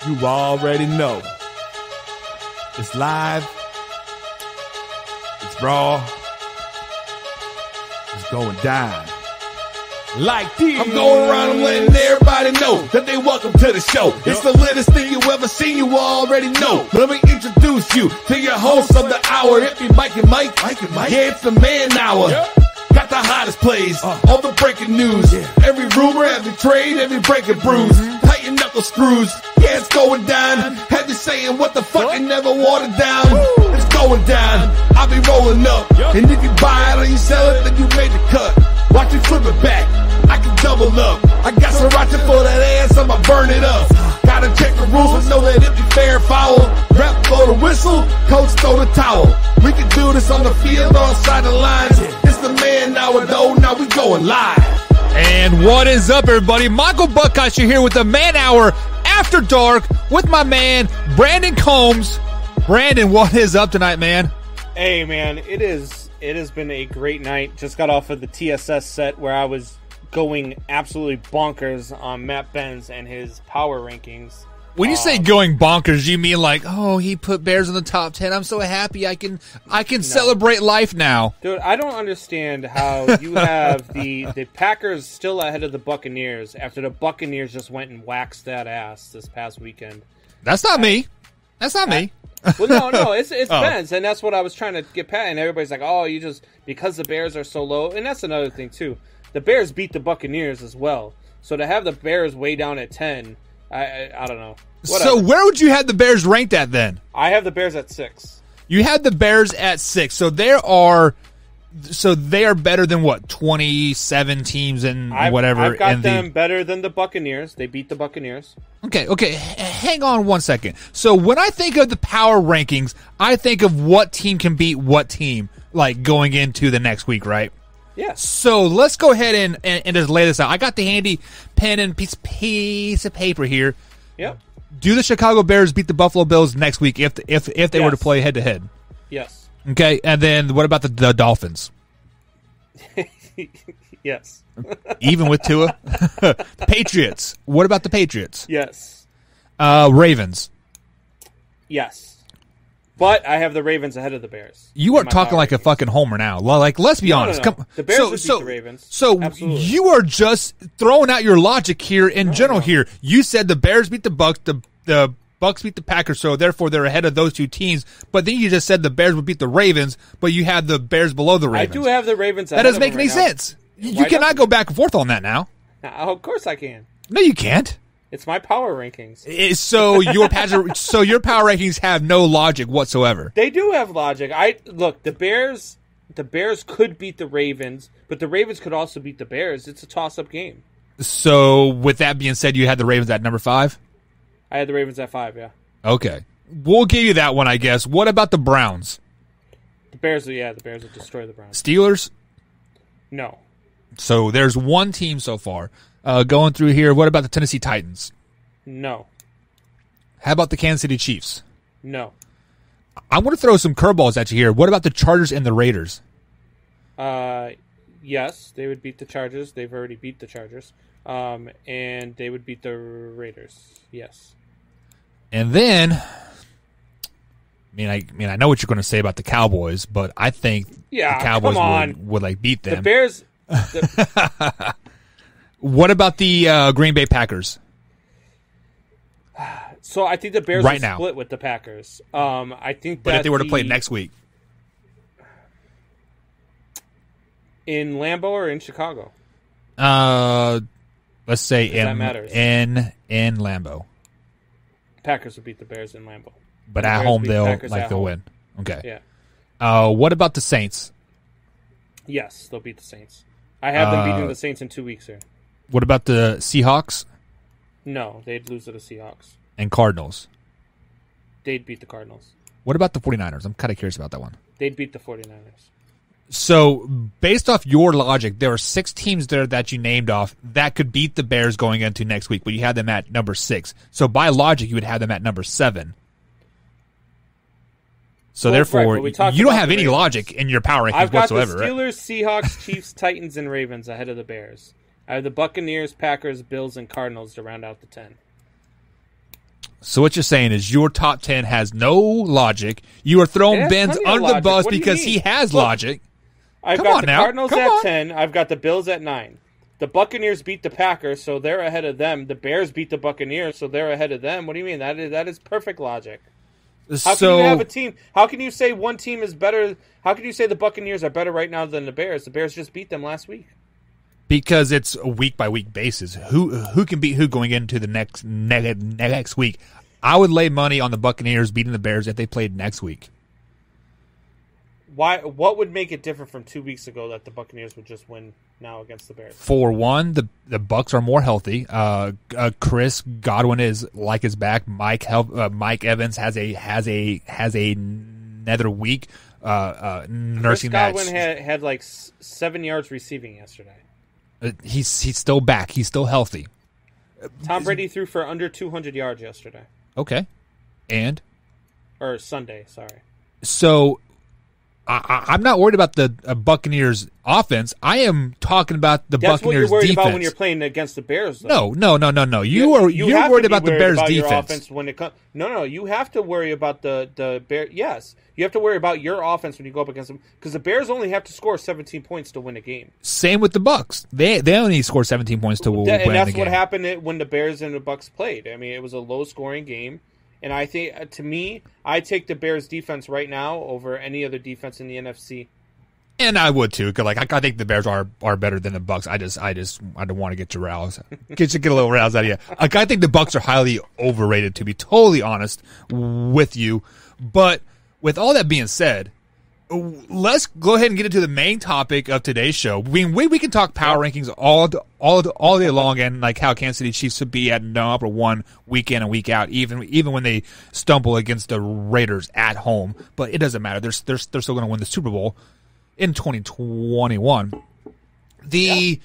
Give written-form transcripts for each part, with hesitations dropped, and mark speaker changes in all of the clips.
Speaker 1: You already know. It's live. It's raw. It's going down. Like this. I'm going around and letting everybody know that they welcome to the show. It's the latest thing you ever seen, you already know. Let me introduce you to your host of the hour. It be Mike and Mike. Yeah, it's the man hour. Got the hottest plays, all the breaking news. Every rumor, every trade, every breaking bruise. Tighten knuckle screws. Yeah, it's going down. Have you saying what the fuck and never watered down? It's going down. I'll be rolling up. And if you buy it or you sell it, then you made the cut. Watch me flip it back. I can double up. I got sriracha for that ass, I'ma burn it up. Gotta check the rules and know that it be fair and foul. Rep blow the whistle, coach throw the towel. We can do this on the field or outside the lines. It's the man hour though, now we going live.
Speaker 2: And what is up, everybody? Michael Buckeyser here with the Man Hour After Dark with my man, Brandon Combs. Brandon, what is up tonight, man?
Speaker 3: Hey, man, it has been a great night. Just got off of the TSS set where I was going absolutely bonkers on Matt Benz and his power rankings.
Speaker 2: When you say going bonkers, you mean like, oh, he put Bears in the top 10. I'm so happy I can celebrate life now.
Speaker 3: Dude, I don't understand how you have the Packers still ahead of the Buccaneers after the Buccaneers just went and waxed that ass this past weekend.
Speaker 2: That's not me. That's not me.
Speaker 3: Well, no, it's Benz, and that's what I was trying to get past. And everybody's like, oh, you just, because the Bears are so low. And that's another thing, too. The Bears beat the Buccaneers as well. So to have the Bears way down at 10, I don't know. Whatever.
Speaker 2: So where would you have the Bears ranked at then?
Speaker 3: I have the Bears at 6.
Speaker 2: You had the Bears at 6. So they are better than what, 27 teams and whatever.
Speaker 3: I've got them better than the Buccaneers. They beat the Buccaneers.
Speaker 2: Okay. Hang on one second. So when I think of the power rankings, I think of what team can beat what team, like going into the next week, right?
Speaker 3: Yeah.
Speaker 2: So let's go ahead and just lay this out. I got the handy pen and piece of paper here.
Speaker 3: Yep.
Speaker 2: Do the Chicago Bears beat the Buffalo Bills next week if they were to play head to head?
Speaker 3: Yes.
Speaker 2: Okay, and then what about the Dolphins?
Speaker 3: Yes.
Speaker 2: Even with Tua? The Patriots. What about the Patriots?
Speaker 3: Yes.
Speaker 2: Ravens.
Speaker 3: Yes. But I have the Ravens ahead of the Bears.
Speaker 2: You are talking like a fucking homer now. Like, let's be honest.
Speaker 3: No. The Bears would beat the Ravens.
Speaker 2: So
Speaker 3: absolutely.
Speaker 2: You are just throwing out your logic here in general here. You said the Bears beat the Bucks, the Bucks beat the Packers, so therefore they're ahead of those two teams. But then you just said the Bears would beat the Ravens, but you had the Bears below the Ravens.
Speaker 3: I do have the Ravens ahead
Speaker 2: That doesn't
Speaker 3: of
Speaker 2: make
Speaker 3: them
Speaker 2: any
Speaker 3: right
Speaker 2: sense. You cannot go back and forth on that now.
Speaker 3: Of course I can.
Speaker 2: No, you can't.
Speaker 3: It's my power rankings.
Speaker 2: So your power rankings have no logic whatsoever.
Speaker 3: They do have logic. Look, the Bears could beat the Ravens, but the Ravens could also beat the Bears. It's a toss-up game.
Speaker 2: So with that being said, you had the Ravens at number 5?
Speaker 3: I had the Ravens at 5, yeah.
Speaker 2: Okay. We'll give you that one, I guess. What about the Browns?
Speaker 3: The Bears will destroy the Browns.
Speaker 2: Steelers?
Speaker 3: No. So
Speaker 2: there's one team so far. Going through here, what about the Tennessee Titans?
Speaker 3: No.
Speaker 2: How about the Kansas City Chiefs?
Speaker 3: No.
Speaker 2: I'm going to throw some curveballs at you here. What about the Chargers and the Raiders?
Speaker 3: Yes, they would beat the Chargers. They've already beat the Chargers. And they would beat the Raiders. Yes.
Speaker 2: And then, I know what you're going to say about the Cowboys, but I think the Cowboys would beat them.
Speaker 3: The Bears.
Speaker 2: What about the Green Bay Packers?
Speaker 3: So I think the Bears
Speaker 2: right
Speaker 3: will split with the Packers. I think,
Speaker 2: but if they were to play next week,
Speaker 3: in Lambeau or in Chicago?
Speaker 2: Let's say in Lambeau.
Speaker 3: Packers will beat the Bears in Lambeau.
Speaker 2: But at home they'll win. Okay.
Speaker 3: Yeah.
Speaker 2: What about the Saints?
Speaker 3: Yes, they'll beat the Saints. I have them beating the Saints in 2 weeks here.
Speaker 2: What about the Seahawks?
Speaker 3: No, they'd lose to the Seahawks.
Speaker 2: And Cardinals?
Speaker 3: They'd beat the Cardinals.
Speaker 2: What about the 49ers? I'm kind of curious about that one.
Speaker 3: They'd beat the 49ers.
Speaker 2: So, based off your logic, there are 6 teams there that you named off that could beat the Bears going into next week, but you had them at number 6. So, by logic, you would have them at number 7. So, therefore, you don't have any logic in your power rankings whatsoever.
Speaker 3: I've got the Steelers, Seahawks, Chiefs, Titans, and Ravens ahead of the Bears. I have the Buccaneers, Packers, Bills, and Cardinals to round out the 10.
Speaker 2: So what you're saying is your top 10 has no logic. You are throwing Benz under the bus because he has logic.
Speaker 3: I've got the Cardinals at 10. I've got the Bills at 9. The Buccaneers beat the Packers, so they're ahead of them. The Bears beat the Buccaneers, so they're ahead of them. What do you mean? That is perfect logic. How can you have a team? How can you say one team is better? How can you say the Buccaneers are better right now than the Bears? The Bears just beat them last week.
Speaker 2: Because it's a week-by-week basis. Who can beat who going into the next week? I would lay money on the Buccaneers beating the Bears if they played next week.
Speaker 3: Why? What would make it different from 2 weeks ago that the Buccaneers would just win now against the Bears?
Speaker 2: For one, the Bucs are more healthy. Chris Godwin is like his back. Mike Evans has another week nursing
Speaker 3: Chris
Speaker 2: that.
Speaker 3: Godwin had like 7 yards receiving yesterday.
Speaker 2: He's still back. He's still healthy.
Speaker 3: Tom Brady threw for under 200 yards yesterday.
Speaker 2: Okay,
Speaker 3: or Sunday. Sorry.
Speaker 2: So. I'm not worried about the Buccaneers offense. I am talking about the Buccaneers defense. That's what you're worried
Speaker 3: about when you're playing against the Bears, though.
Speaker 2: No. You're worried about the Bears defense.
Speaker 3: When it comes. No. You have to worry about the Bears. Yes, you have to worry about your offense when you go up against them because the Bears only have to score 17 points to win a game.
Speaker 2: Same with the Bucs. They only score 17 points to win the game.
Speaker 3: And that's what happened when the Bears and the Bucs played. I mean, it was a low-scoring game. And I think, to me, I take the Bears defense right now over any other defense in the NFC.
Speaker 2: And I would too, because I think the Bears are better than the Bucs. I don't want to get you roused, get a little roused out of you. I think the Bucs are highly overrated, to be totally honest with you. But with all that being said, let's go ahead and get into the main topic of today's show. We can talk power rankings all day long, and like how Kansas City Chiefs should be at number one week in and week out, even when they stumble against the Raiders at home. But it doesn't matter. They're still going to win the Super Bowl in 2021. The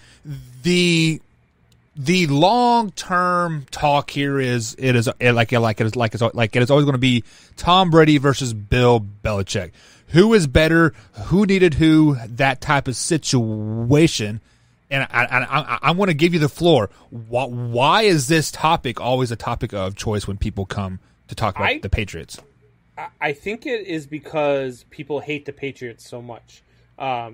Speaker 2: long term talk here is it is always going to be Tom Brady versus Bill Belichick. Who is better? Who needed who? That type of situation. And I want to give you the floor. Why is this topic always a topic of choice when people come to talk about the Patriots?
Speaker 3: I think it is because people hate the Patriots so much.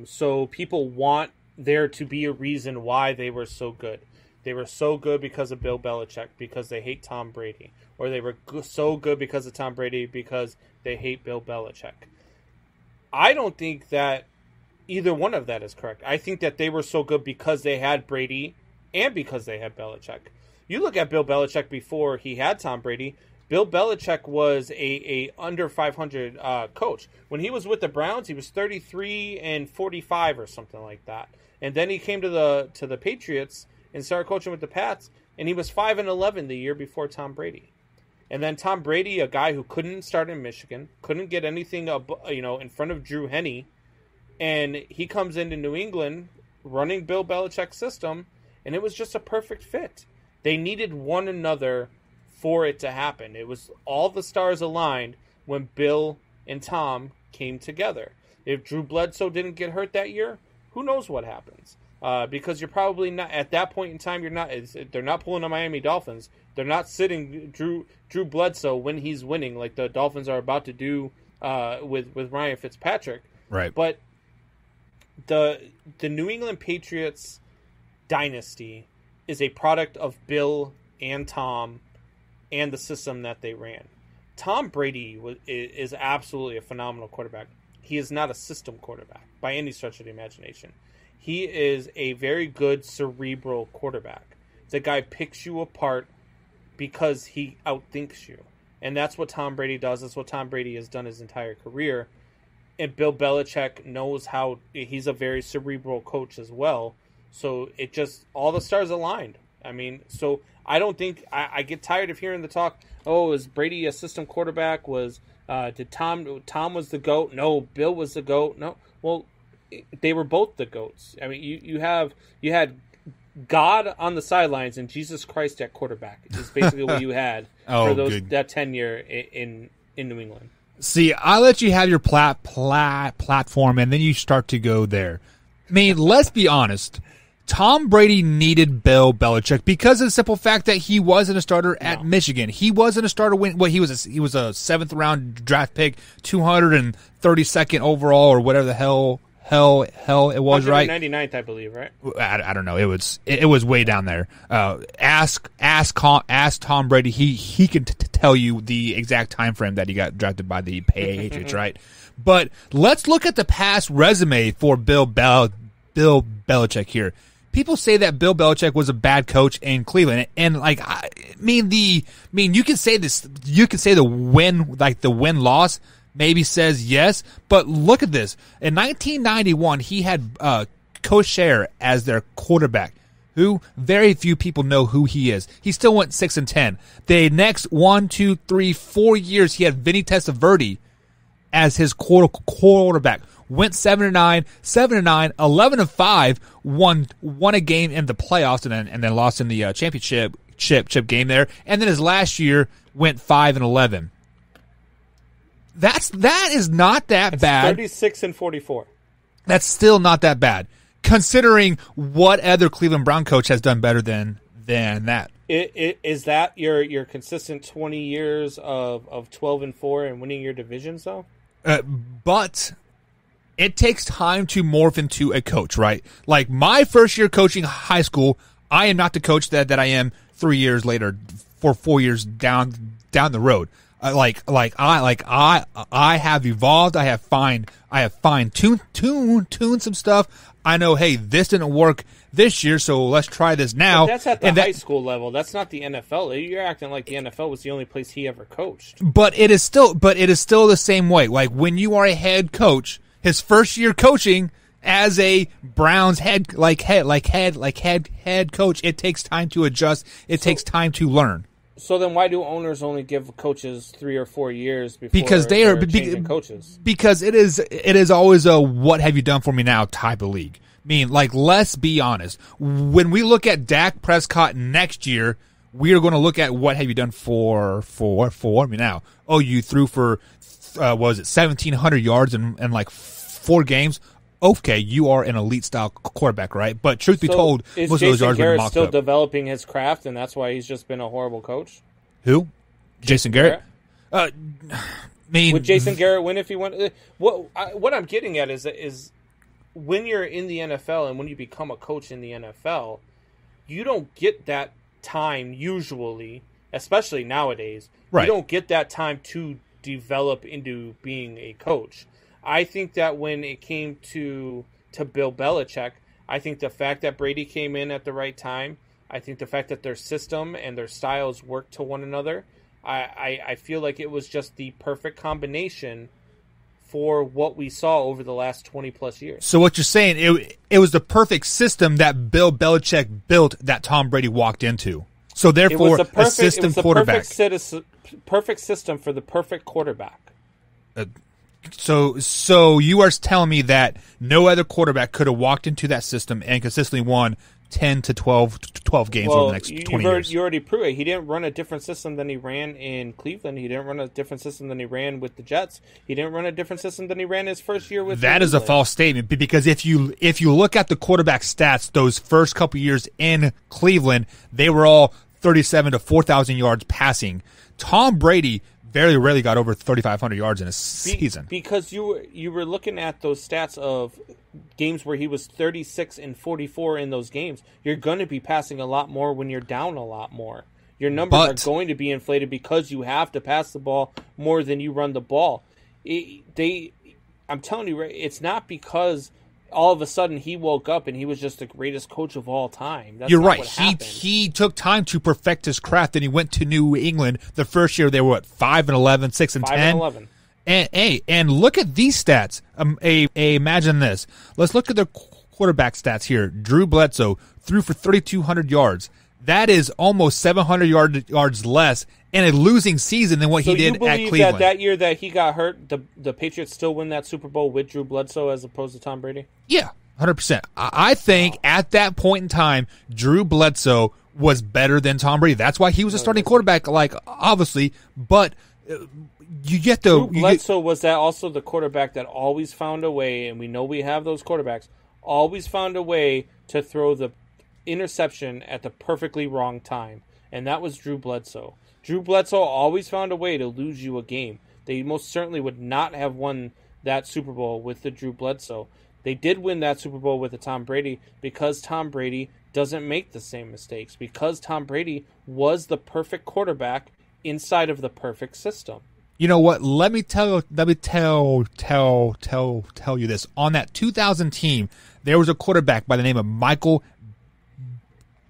Speaker 3: So people want there to be a reason why they were so good. They were so good because of Bill Belichick, because they hate Tom Brady. Or they were so good because of Tom Brady because they hate Bill Belichick. I don't think that either one of that is correct. I think that they were so good because they had Brady and because they had Belichick. You look at Bill Belichick before he had Tom Brady. Bill Belichick was a under 500 coach. When he was with the Browns, he was 33-45 or something like that. And then he came to the Patriots and started coaching with the Pats, and he was 5-11 the year before Tom Brady. And then Tom Brady, a guy who couldn't start in Michigan, couldn't get anything in front of Drew Henne, and he comes into New England running Bill Belichick's system, and it was just a perfect fit. They needed one another for it to happen. It was all the stars aligned when Bill and Tom came together. If Drew Bledsoe didn't get hurt that year, who knows what happens? Because you're probably not at that point in time. They're not pulling the Miami Dolphins. They're not sitting Drew Bledsoe when he's winning, like the Dolphins are about to do with Ryan Fitzpatrick.
Speaker 2: Right.
Speaker 3: But the New England Patriots dynasty is a product of Bill and Tom and the system that they ran. Tom Brady is absolutely a phenomenal quarterback. He is not a system quarterback by any stretch of the imagination. He is a very good cerebral quarterback. The guy picks you apart because he outthinks you. And that's what Tom Brady does. That's what Tom Brady has done his entire career. And Bill Belichick knows how he's a very cerebral coach as well. So it just, all the stars aligned. I mean, so I don't think, I get tired of hearing the talk, oh, is Brady a system quarterback? Did Tom was the GOAT? No, Bill was the GOAT. No. Well, they were both the GOATs. I mean, you had God on the sidelines and Jesus Christ at quarterback. Is basically what you had for that tenure in New England.
Speaker 2: See, I let you have your platform, and then you start to go there. I mean, let's be honest. Tom Brady needed Bill Belichick because of the simple fact that he wasn't a starter at Michigan. He wasn't a starter when he was a 7th round draft pick, 232nd overall or whatever the hell it was, right?
Speaker 3: 199th, I believe, right?
Speaker 2: I don't know. It was way down there. Ask Tom Brady. He can tell you the exact time frame that he got drafted by the Patriots, right? But let's look at the past resume for Bill Belichick here. People say that Bill Belichick was a bad coach in Cleveland, and you can say this. You can say the win-loss maybe says yes, but look at this. In 1991, he had Coach Scher as their quarterback, who very few people know who he is. He still went 6-10. The next 4 years, he had Vinny Testaverde as his quarterback. Went 7-9, 11-5, won a game in the playoffs, and then lost in the championship game there. And then his last year went 5-11. That is not that bad.
Speaker 3: 36-44.
Speaker 2: That's still not that bad, considering what other Cleveland Brown coach has done better than that.
Speaker 3: Is that your consistent 20 years of 12-4 and winning your divisions though?
Speaker 2: But it takes time to morph into a coach, right? Like my first year coaching high school, I am not the coach that I am 3 years later, for 4 years down the road. I have evolved. I have fine tuned some stuff. I know, hey, this didn't work this year, so let's try this now.
Speaker 3: But that's at the high school level. That's not the NFL. You're acting like the NFL was the only place he ever coached.
Speaker 2: But it is still the same way. Like when you are a head coach, his first year coaching as a Browns head coach, it takes time to adjust. It takes time to learn.
Speaker 3: So then, why do owners only give coaches 3 or 4 years before
Speaker 2: because they're changing
Speaker 3: coaches?
Speaker 2: Because it is always a "what have you done for me now" type of league. I mean, like, let's be honest. When we look at Dak Prescott next year, we are going to look at what have you done for me now. Oh, you threw for 1,700 yards in like 4 games. Okay, you are an elite style quarterback, right? But truth be told, most of those yards were mocked up.
Speaker 3: Still developing his craft, and that's why he's just been a horrible coach?
Speaker 2: Who? Jason Garrett?
Speaker 3: Would Jason Garrett win if he went? What I'm getting at is when you're in the NFL and when you become a coach in the NFL, you don't get that time usually, especially nowadays.
Speaker 2: Right.
Speaker 3: You don't get that time to develop into being a coach. I think that when it came to Bill Belichick, I think the fact that Brady came in at the right time, I think the fact that their system and their styles worked to one another, I feel like it was just the perfect combination for what we saw over the last 20-plus years.
Speaker 2: So what you're saying, it was the perfect system that Bill Belichick built that Tom Brady walked into. So therefore, a system quarterback.
Speaker 3: Perfect system for the perfect quarterback.
Speaker 2: So you are telling me that no other quarterback could have walked into that system and consistently won 10 to 12 games over the next 20 years.
Speaker 3: You already proved it. He didn't run a different system than he ran in Cleveland. He didn't run a different system than he ran with the Jets. He didn't run a different system than he ran his first year with
Speaker 2: That is a false statement, because if you look at the quarterback stats those first couple years in Cleveland, they were all 37 to 4,000 yards passing. Tom Brady very rarely got over 3,500 yards in a season.
Speaker 3: Because you were looking at those stats of games where he was 36-44 in those games. You're going to be passing a lot more when you're down a lot more. Your numbers are going to be inflated because you have to pass the ball more than you run the ball. I'm telling you, it's not because all of a sudden he woke up and he was just the greatest coach of all time. That's
Speaker 2: You're
Speaker 3: not
Speaker 2: right.
Speaker 3: What happened.
Speaker 2: He took time to perfect his craft. Then he went to New England. The first year they were 5-11, 6-10.
Speaker 3: 5-11.
Speaker 2: And look at these stats. Imagine this. Let's look at their quarterback stats here. Drew Bledsoe threw for 3,200 yards. That is almost 700 yards less in a losing season than what he did at Cleveland.
Speaker 3: So you believe that year that he got hurt, the Patriots still win that Super Bowl with Drew Bledsoe as opposed to Tom Brady?
Speaker 2: Yeah, 100%. I think at that point in time, Drew Bledsoe was better than Tom Brady. That's why he was a starting quarterback, like, obviously. But you get the...
Speaker 3: Drew Bledsoe was that also the quarterback that always found a way, and we know we have those quarterbacks, always found a way to throw the interception at the perfectly wrong time, and that was Drew Bledsoe. Drew Bledsoe always found a way to lose you a game. They most certainly would not have won that Super Bowl with the Drew Bledsoe. They did win that Super Bowl with the Tom Brady because Tom Brady doesn't make the same mistakes, because Tom Brady was the perfect quarterback inside of the perfect system.
Speaker 2: You know what? Let me tell you this. On that 2000 team, there was a quarterback by the name of Michael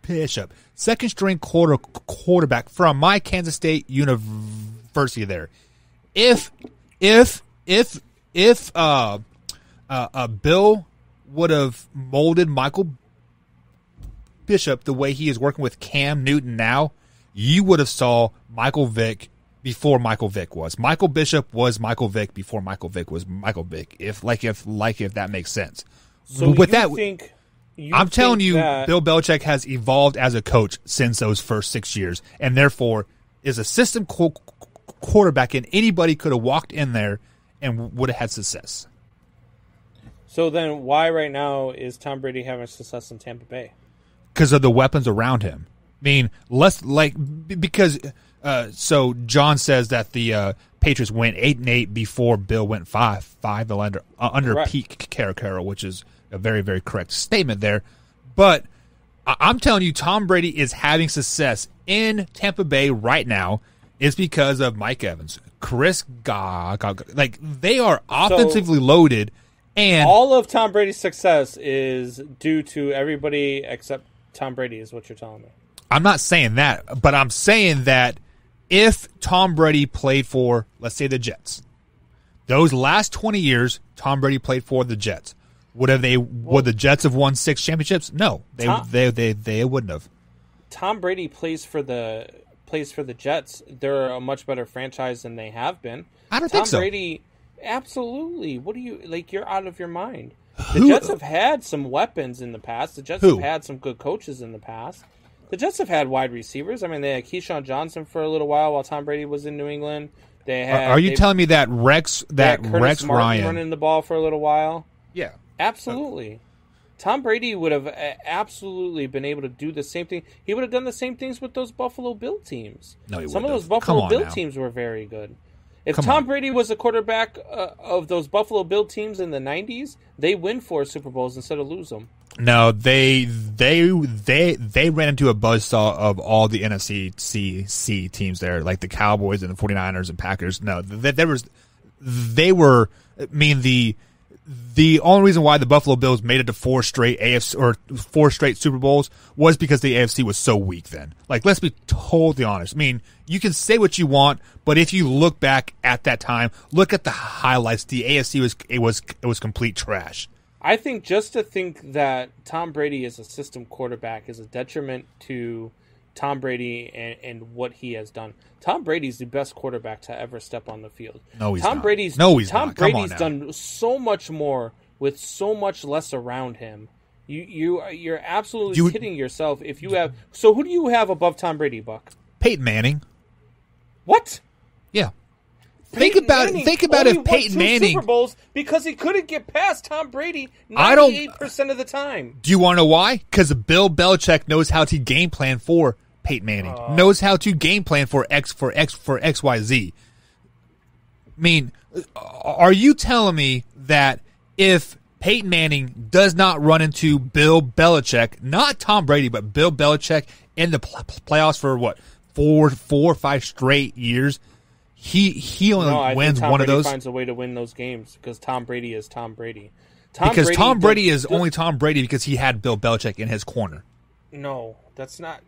Speaker 2: Bishop, second string quarterback from my Kansas State University there. If Bill would have molded Michael Bishop the way he is working with Cam Newton now, you would have saw Michael Vick before Michael Vick was. Michael Bishop was Michael Vick before Michael Vick was Michael Vick. If that makes sense.
Speaker 3: So
Speaker 2: with that,
Speaker 3: I'm
Speaker 2: telling you, Bill Belichick has evolved as a coach since those first 6 years, and therefore is a system quarterback, and anybody could have walked in there and would have had success.
Speaker 3: So then why right now is Tom Brady having success in Tampa Bay?
Speaker 2: Because of the weapons around him. I mean, so John says that the Patriots went 8-8 before Bill went 5 under Pete Carroll, which is a very, very correct statement there. But I'm telling you, Tom Brady is having success in Tampa Bay right now is because of Mike Evans, Chris like they are offensively loaded, and
Speaker 3: all of Tom Brady's success is due to everybody except Tom Brady, is what you're telling me.
Speaker 2: I'm not saying that, but I'm saying that if Tom Brady played for, let's say, the Jets, those last 20 years, Tom Brady played for the Jets. Would the Jets have won 6 championships? No, they wouldn't have.
Speaker 3: Tom Brady plays for the Jets. They're a much better franchise than they have been.
Speaker 2: I don't think so.
Speaker 3: Tom Brady, absolutely. What do you like? You're out of your mind. The Jets have had some weapons in the past. The Jets have had some good coaches in the past. The Jets have had wide receivers. I mean, they had Keyshawn Johnson for a little while Tom Brady was in New England.
Speaker 2: Are you telling me that Rex
Speaker 3: Martin
Speaker 2: Ryan
Speaker 3: running the ball for a little while?
Speaker 2: Yeah,
Speaker 3: absolutely. Tom Brady would have absolutely been able to do the same thing. He would have done the same things with those Buffalo Bill teams.
Speaker 2: No, he
Speaker 3: Some
Speaker 2: wouldn't
Speaker 3: of those
Speaker 2: have.
Speaker 3: Buffalo Bill teams were very good. If Tom Brady was a quarterback of those Buffalo Bill teams in the 90s, they win 4 Super Bowls instead of lose them.
Speaker 2: No, they ran into a buzzsaw of all the NFC teams there, like the Cowboys and the 49ers and Packers. No, they were. I mean, the only reason why the Buffalo Bills made it to 4 straight AFC or 4 straight Super Bowls was because the AFC was so weak then. Like, let's be totally honest. I mean, you can say what you want, but if you look back at that time, look at the highlights. The AFC was complete trash.
Speaker 3: I think just to think that Tom Brady is a system quarterback is a detriment to Tom Brady and what he has done. Tom Brady's the best quarterback to ever step on the field.
Speaker 2: No, he's
Speaker 3: Tom
Speaker 2: not.
Speaker 3: Brady's
Speaker 2: Tom
Speaker 3: Brady's done so much more with so much less around him. You're absolutely kidding yourself if you have. So who do you have above Tom Brady, Buck?
Speaker 2: Peyton Manning.
Speaker 3: What?
Speaker 2: Yeah. Think about if Peyton Manning
Speaker 3: Super Bowls because he couldn't get past Tom Brady 98% of the time.
Speaker 2: Do you want to know why? Because Bill Belichick knows how to game plan for Peyton Manning. Knows how to game plan for XYZ. I mean, are you telling me that if Peyton Manning does not run into Bill Belichick, not Tom Brady, but Bill Belichick in the playoffs for what, 4 or 5 straight years? He only wins one of those.
Speaker 3: Tom Brady finds a way to win those games because Tom Brady is Tom Brady.
Speaker 2: Tom Brady is only Tom Brady because he had Bill Belichick in his corner.
Speaker 3: No, that's not.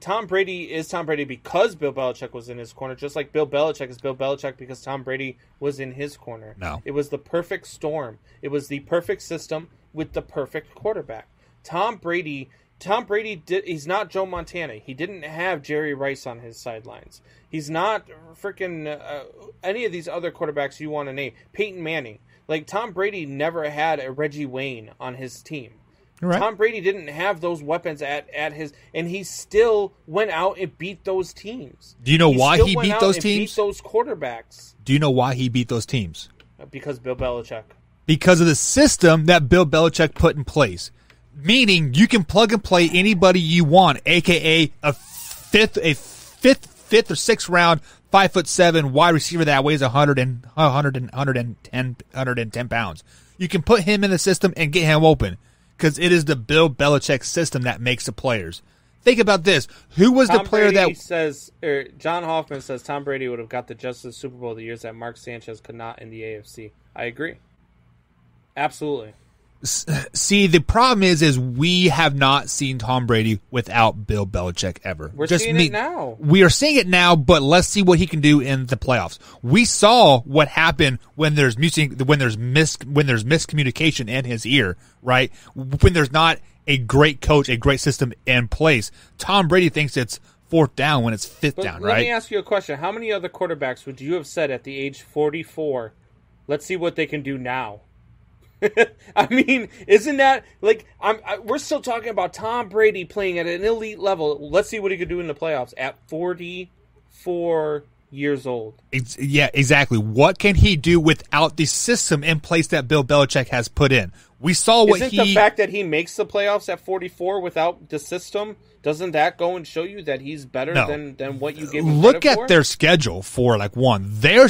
Speaker 3: Tom Brady is Tom Brady because Bill Belichick was in his corner, just like Bill Belichick is Bill Belichick because Tom Brady was in his corner.
Speaker 2: No.
Speaker 3: It was the perfect storm. It was the perfect system with the perfect quarterback. Tom Brady he's not Joe Montana. He didn't have Jerry Rice on his sidelines. He's not freaking any of these other quarterbacks you want to name. Peyton Manning. Like, Tom Brady never had a Reggie Wayne on his team.
Speaker 2: Right.
Speaker 3: Tom Brady didn't have those weapons at his, and he still went out and beat those teams.
Speaker 2: Do you know why he beat those teams?
Speaker 3: Beat those quarterbacks.
Speaker 2: Do you know why he beat those teams?
Speaker 3: Because Bill Belichick.
Speaker 2: Because of the system that Bill Belichick put in place. Meaning you can plug and play anybody you want, aka a fifth or sixth round 5'7" wide receiver that weighs 110 pounds. You can put him in the system and get him open because it is the Bill Belichick system that makes the players. Think about this. Who was the player
Speaker 3: Brady says, John Hoffman says Tom Brady would have got the Justice Super Bowl the years that Mark Sanchez could not in the AFC. I agree. Absolutely.
Speaker 2: See, the problem is we have not seen Tom Brady without Bill Belichick ever.
Speaker 3: We're seeing it now.
Speaker 2: We are seeing it now, but let's see what he can do in the playoffs. We saw what happened when there's miscommunication in his ear, right? When there's not a great coach, a great system in place. Tom Brady thinks it's fourth down when it's fifth down, right?
Speaker 3: Let me ask you a question. How many other quarterbacks would you have said at the age 44, let's see what they can do now? I mean, isn't that like we're still talking about Tom Brady playing at an elite level. Let's see what he could do in the playoffs at 44 years old.
Speaker 2: Yeah, exactly. What can he do without the system in place that Bill Belichick has put in? We saw what
Speaker 3: Isn't the fact that he makes the playoffs at 44 without the system, doesn't that go and show you that he's better than what you give him
Speaker 2: Look
Speaker 3: credit
Speaker 2: at
Speaker 3: for?
Speaker 2: their schedule for their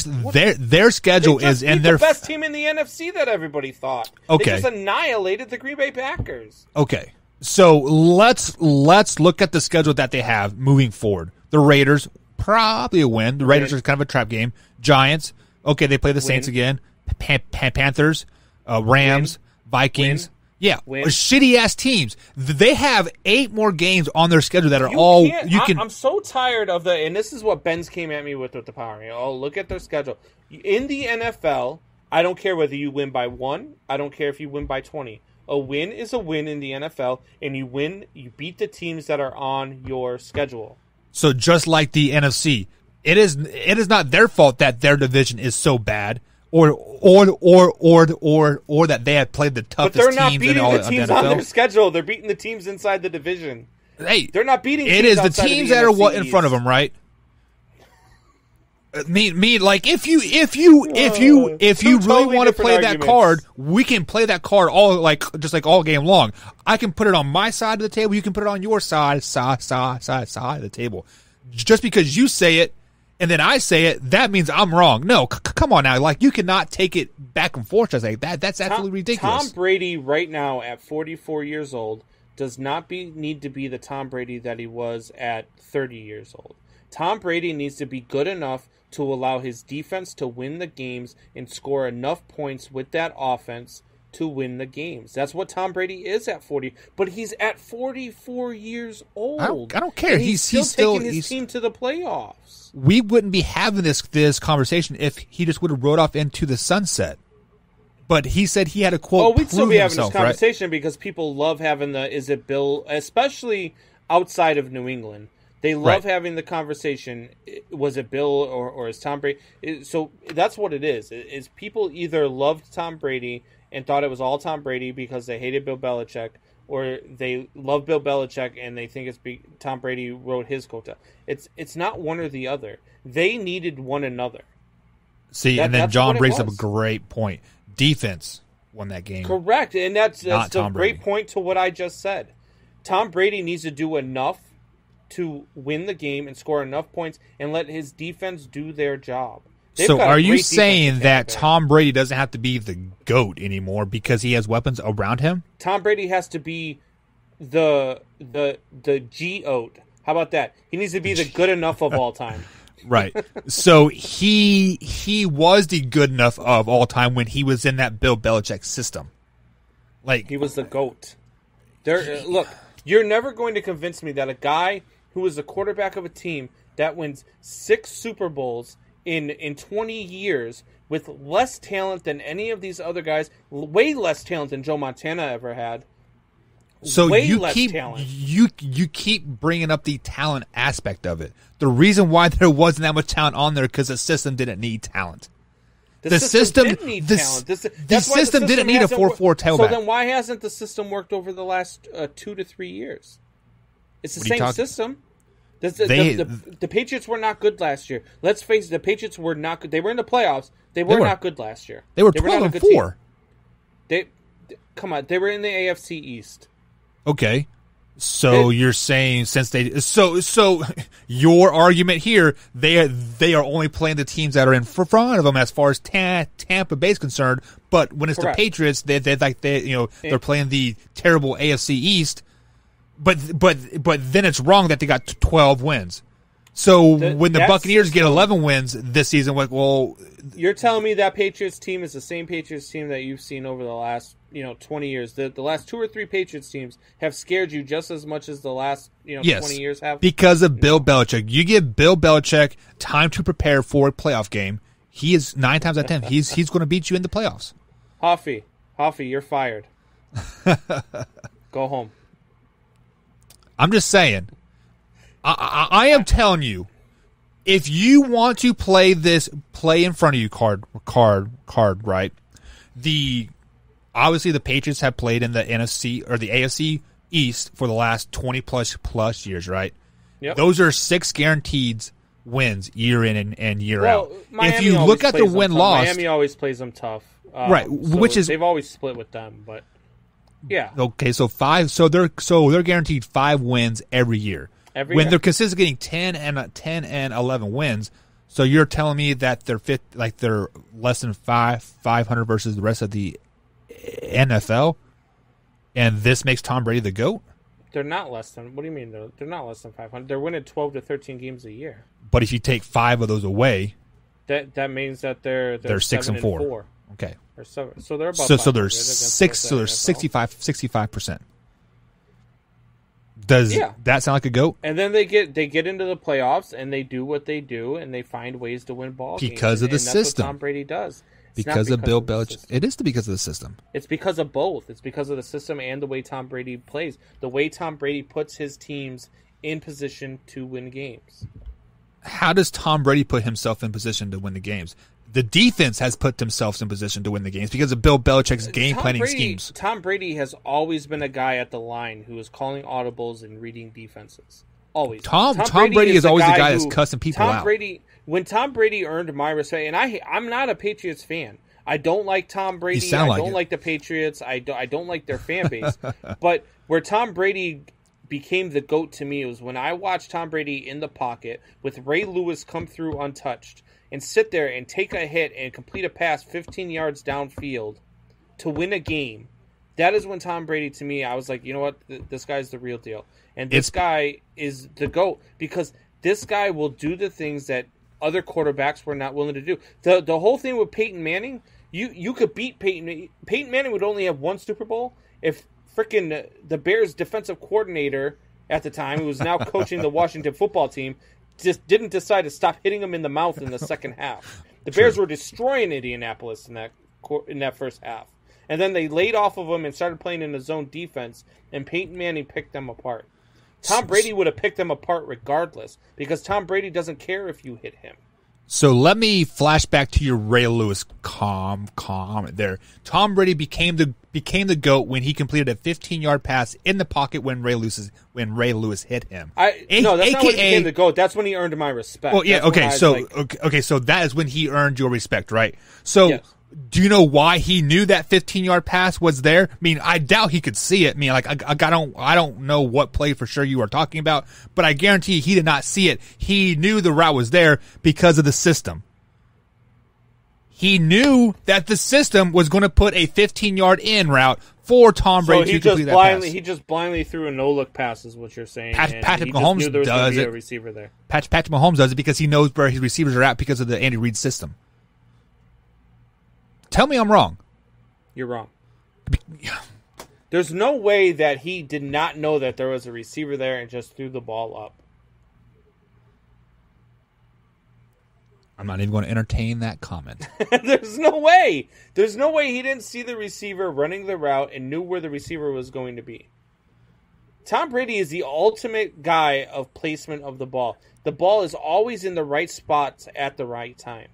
Speaker 2: schedule is in their
Speaker 3: the best team in the NFC that everybody thought.
Speaker 2: Okay.
Speaker 3: They just annihilated the Green Bay Packers.
Speaker 2: Okay. So let's look at the schedule that they have moving forward. The Raiders, probably a win. The Raiders are kind of a trap game. Giants, okay, they play the Saints again. Panthers, Rams, Vikings. Yeah, shitty-ass teams. They have 8 more games on their schedule that are
Speaker 3: I'm so tired of and this is what Ben's came at me with the power. Oh, look at their schedule. In the NFL, I don't care whether you win by 1. I don't care if you win by 20. A win is a win in the NFL, and you beat the teams that are on your schedule.
Speaker 2: So just like the NFC, it is not their fault that their division is so bad. Or that they have played the toughest teams. But
Speaker 3: they're not beating the teams
Speaker 2: on
Speaker 3: their schedule. They're beating the teams inside the division.
Speaker 2: Hey,
Speaker 3: they're not beating.
Speaker 2: It is the teams that are in front of them, right? Like if you really want to play that card, we can play that card all game long. I can put it on my side of the table. You can put it on your side of the table. Just because you say it. And then I say it, that means I'm wrong. No, come on now. Like, you cannot take it back and forth just like that. That's absolutely ridiculous.
Speaker 3: Tom Brady right now at 44 years old does not need to be the Tom Brady that he was at 30 years old. Tom Brady needs to be good enough to allow his defense to win the games and score enough points with that offense to win the games. That's what Tom Brady is at 40. But he's at 44 years old.
Speaker 2: I don't care.
Speaker 3: He's still taking his team to the playoffs.
Speaker 2: We wouldn't be having this conversation if he just would have rode off into the sunset. But he said he had a quote.
Speaker 3: Oh, we'd still be having this conversation because people love having is it Bill, especially outside of New England. They love having the conversation. Was it Bill or is Tom Brady? So that's what it is. Is people either loved Tom Brady and thought it was all Tom Brady because they hated Bill Belichick, or they love Bill Belichick and they think it's Tom Brady wrote his quota. It's not one or the other. They needed one another.
Speaker 2: See, and then John brings up a great point. Defense won that game.
Speaker 3: Correct, and that's a great point to what I just said. Tom Brady needs to do enough to win the game and score enough points and let his defense do their job.
Speaker 2: So are you saying that Tom Brady doesn't have to be the GOAT anymore because he has weapons around him?
Speaker 3: Tom Brady has to be the GOAT. How about that? He needs to be the good enough of all time.
Speaker 2: Right. So he was the good enough of all time when he was in that Bill Belichick system. Like,
Speaker 3: he was the GOAT. Look, you're never going to convince me that a guy who is the quarterback of a team that wins 6 Super Bowls in 20 years with less talent than any of these other guys, way less talent than Joe Montana ever had.
Speaker 2: So you keep bringing up the talent aspect of it. The reason why there wasn't that much talent on there because the system didn't need talent.
Speaker 3: The system didn't need talent.
Speaker 2: The system didn't need a 4-4 tailback.
Speaker 3: So then why hasn't the system worked over the last 2 to 3 years? It's the same system. The Patriots were not good last year. Let's face it, the Patriots were not good. They were in the playoffs. They were not good last year.
Speaker 2: They were 12-4.
Speaker 3: Come on, they were in the AFC East.
Speaker 2: Okay. So you're saying since so your argument here, they are only playing the teams that are in front of them as far as Tampa Bay is concerned. But when it's
Speaker 3: Correct.
Speaker 2: the Patriots, they're playing the terrible AFC East. But then it's wrong that they got 12 wins. So when the Buccaneers get 11 wins this season, well,
Speaker 3: you're telling me that Patriots team is the same Patriots team that you've seen over the last 20 years. The last 2 or 3 Patriots teams have scared you just as much as the last 20 years have.
Speaker 2: Because of Bill Belichick. You give Bill Belichick time to prepare for a playoff game. He is 9 times out of 10. He's going to beat you in the playoffs.
Speaker 3: Hoffy, you're fired. Go home.
Speaker 2: I'm just saying. I am telling you, if you want to play in front of you card, right? Obviously the Patriots have played in the NFC or the AFC East for the last 20 plus years, right?
Speaker 3: Yep.
Speaker 2: Those are 6 guaranteed wins year in and year out.
Speaker 3: Miami
Speaker 2: if you look at the win-loss,
Speaker 3: Miami always plays them tough,
Speaker 2: right?
Speaker 3: So they've always split with them, but yeah.
Speaker 2: Okay, so they're guaranteed 5 wins every year. They're consistently getting 10 and 11 wins, so you're telling me that they're less than 500 versus the rest of the NFL, and this makes Tom Brady the GOAT?
Speaker 3: They're not less than. What do you mean? They're not less than 500. They're winning 12 to 13 games a year.
Speaker 2: But if you take 5 of those away,
Speaker 3: that means that they're
Speaker 2: 6-4. Okay,
Speaker 3: so they're about
Speaker 2: so they're 65%. Does that sound like a GOAT?
Speaker 3: And then they get into the playoffs and they do what they do and they find ways to win ball games.
Speaker 2: Because of the system.
Speaker 3: That's what Tom Brady does.
Speaker 2: Because of Bill Belichick. It is because of the system.
Speaker 3: It's because of both. It's because of the system and the way Tom Brady plays. The way Tom Brady puts his teams in position to win games.
Speaker 2: How does Tom Brady put himself in position to win the games? The defense has put themselves in position to win the games because of Bill Belichick's game planning schemes.
Speaker 3: Tom Brady has always been a guy at the line who is calling audibles and reading defenses. Always.
Speaker 2: Tom Brady is always the guy that's cussing people out.
Speaker 3: When Tom Brady earned my respect, and I'm not a Patriots fan. I don't like Tom Brady. I don't like the Patriots. I don't like their fan base. But where Tom Brady became the GOAT to me was when I watched Tom Brady in the pocket with Ray Lewis come through untouched and sit there and take a hit and complete a pass 15 yards downfield to win a game. That is when Tom Brady, to me, I was like, you know what? This guy's the real deal. And this guy is the GOAT because this guy will do the things that other quarterbacks were not willing to do. The whole thing with Peyton Manning, you could beat Peyton. Peyton Manning would only have 1 Super Bowl if freaking the Bears defensive coordinator at the time, who was now coaching the Washington football team, just didn't decide to stop hitting him in the mouth in the second half. The Bears were destroying Indianapolis in that first half. And then they laid off of him and started playing in a zone defense, and Peyton Manning picked them apart. Tom Brady would have picked them apart regardless because Tom Brady doesn't care if you hit him.
Speaker 2: So let me flash back to your Ray Lewis comment there. Tom Brady became the GOAT when he completed a 15-yard pass in the pocket when Ray Lewis hit him.
Speaker 3: No, that's not when he became the GOAT. That's when he earned my respect.
Speaker 2: Well, yeah, okay. So that is when he earned your respect, right? So. Yes. Do you know why he knew that 15-yard pass was there? I mean, I doubt he could see it. I mean, like I don't know what play for sure you are talking about, but I guarantee he did not see it. He knew the route was there because of the system. He knew that the system was going to put a 15-yard in route for Tom Brady to complete that pass.
Speaker 3: He just blindly threw a no-look pass, is what you're saying.
Speaker 2: Patrick Mahomes does it.
Speaker 3: A receiver there.
Speaker 2: Patrick Mahomes does it because he knows where his receivers are at because of the Andy Reid system. Tell me I'm wrong.
Speaker 3: You're wrong. There's no way that he did not know that there was a receiver there and just threw the ball up.
Speaker 2: I'm not even going to entertain that comment.
Speaker 3: There's no way. There's no way he didn't see the receiver running the route and knew where the receiver was going to be. Tom Brady is the ultimate guy of placement of the ball. The ball is always in the right spots at the right time.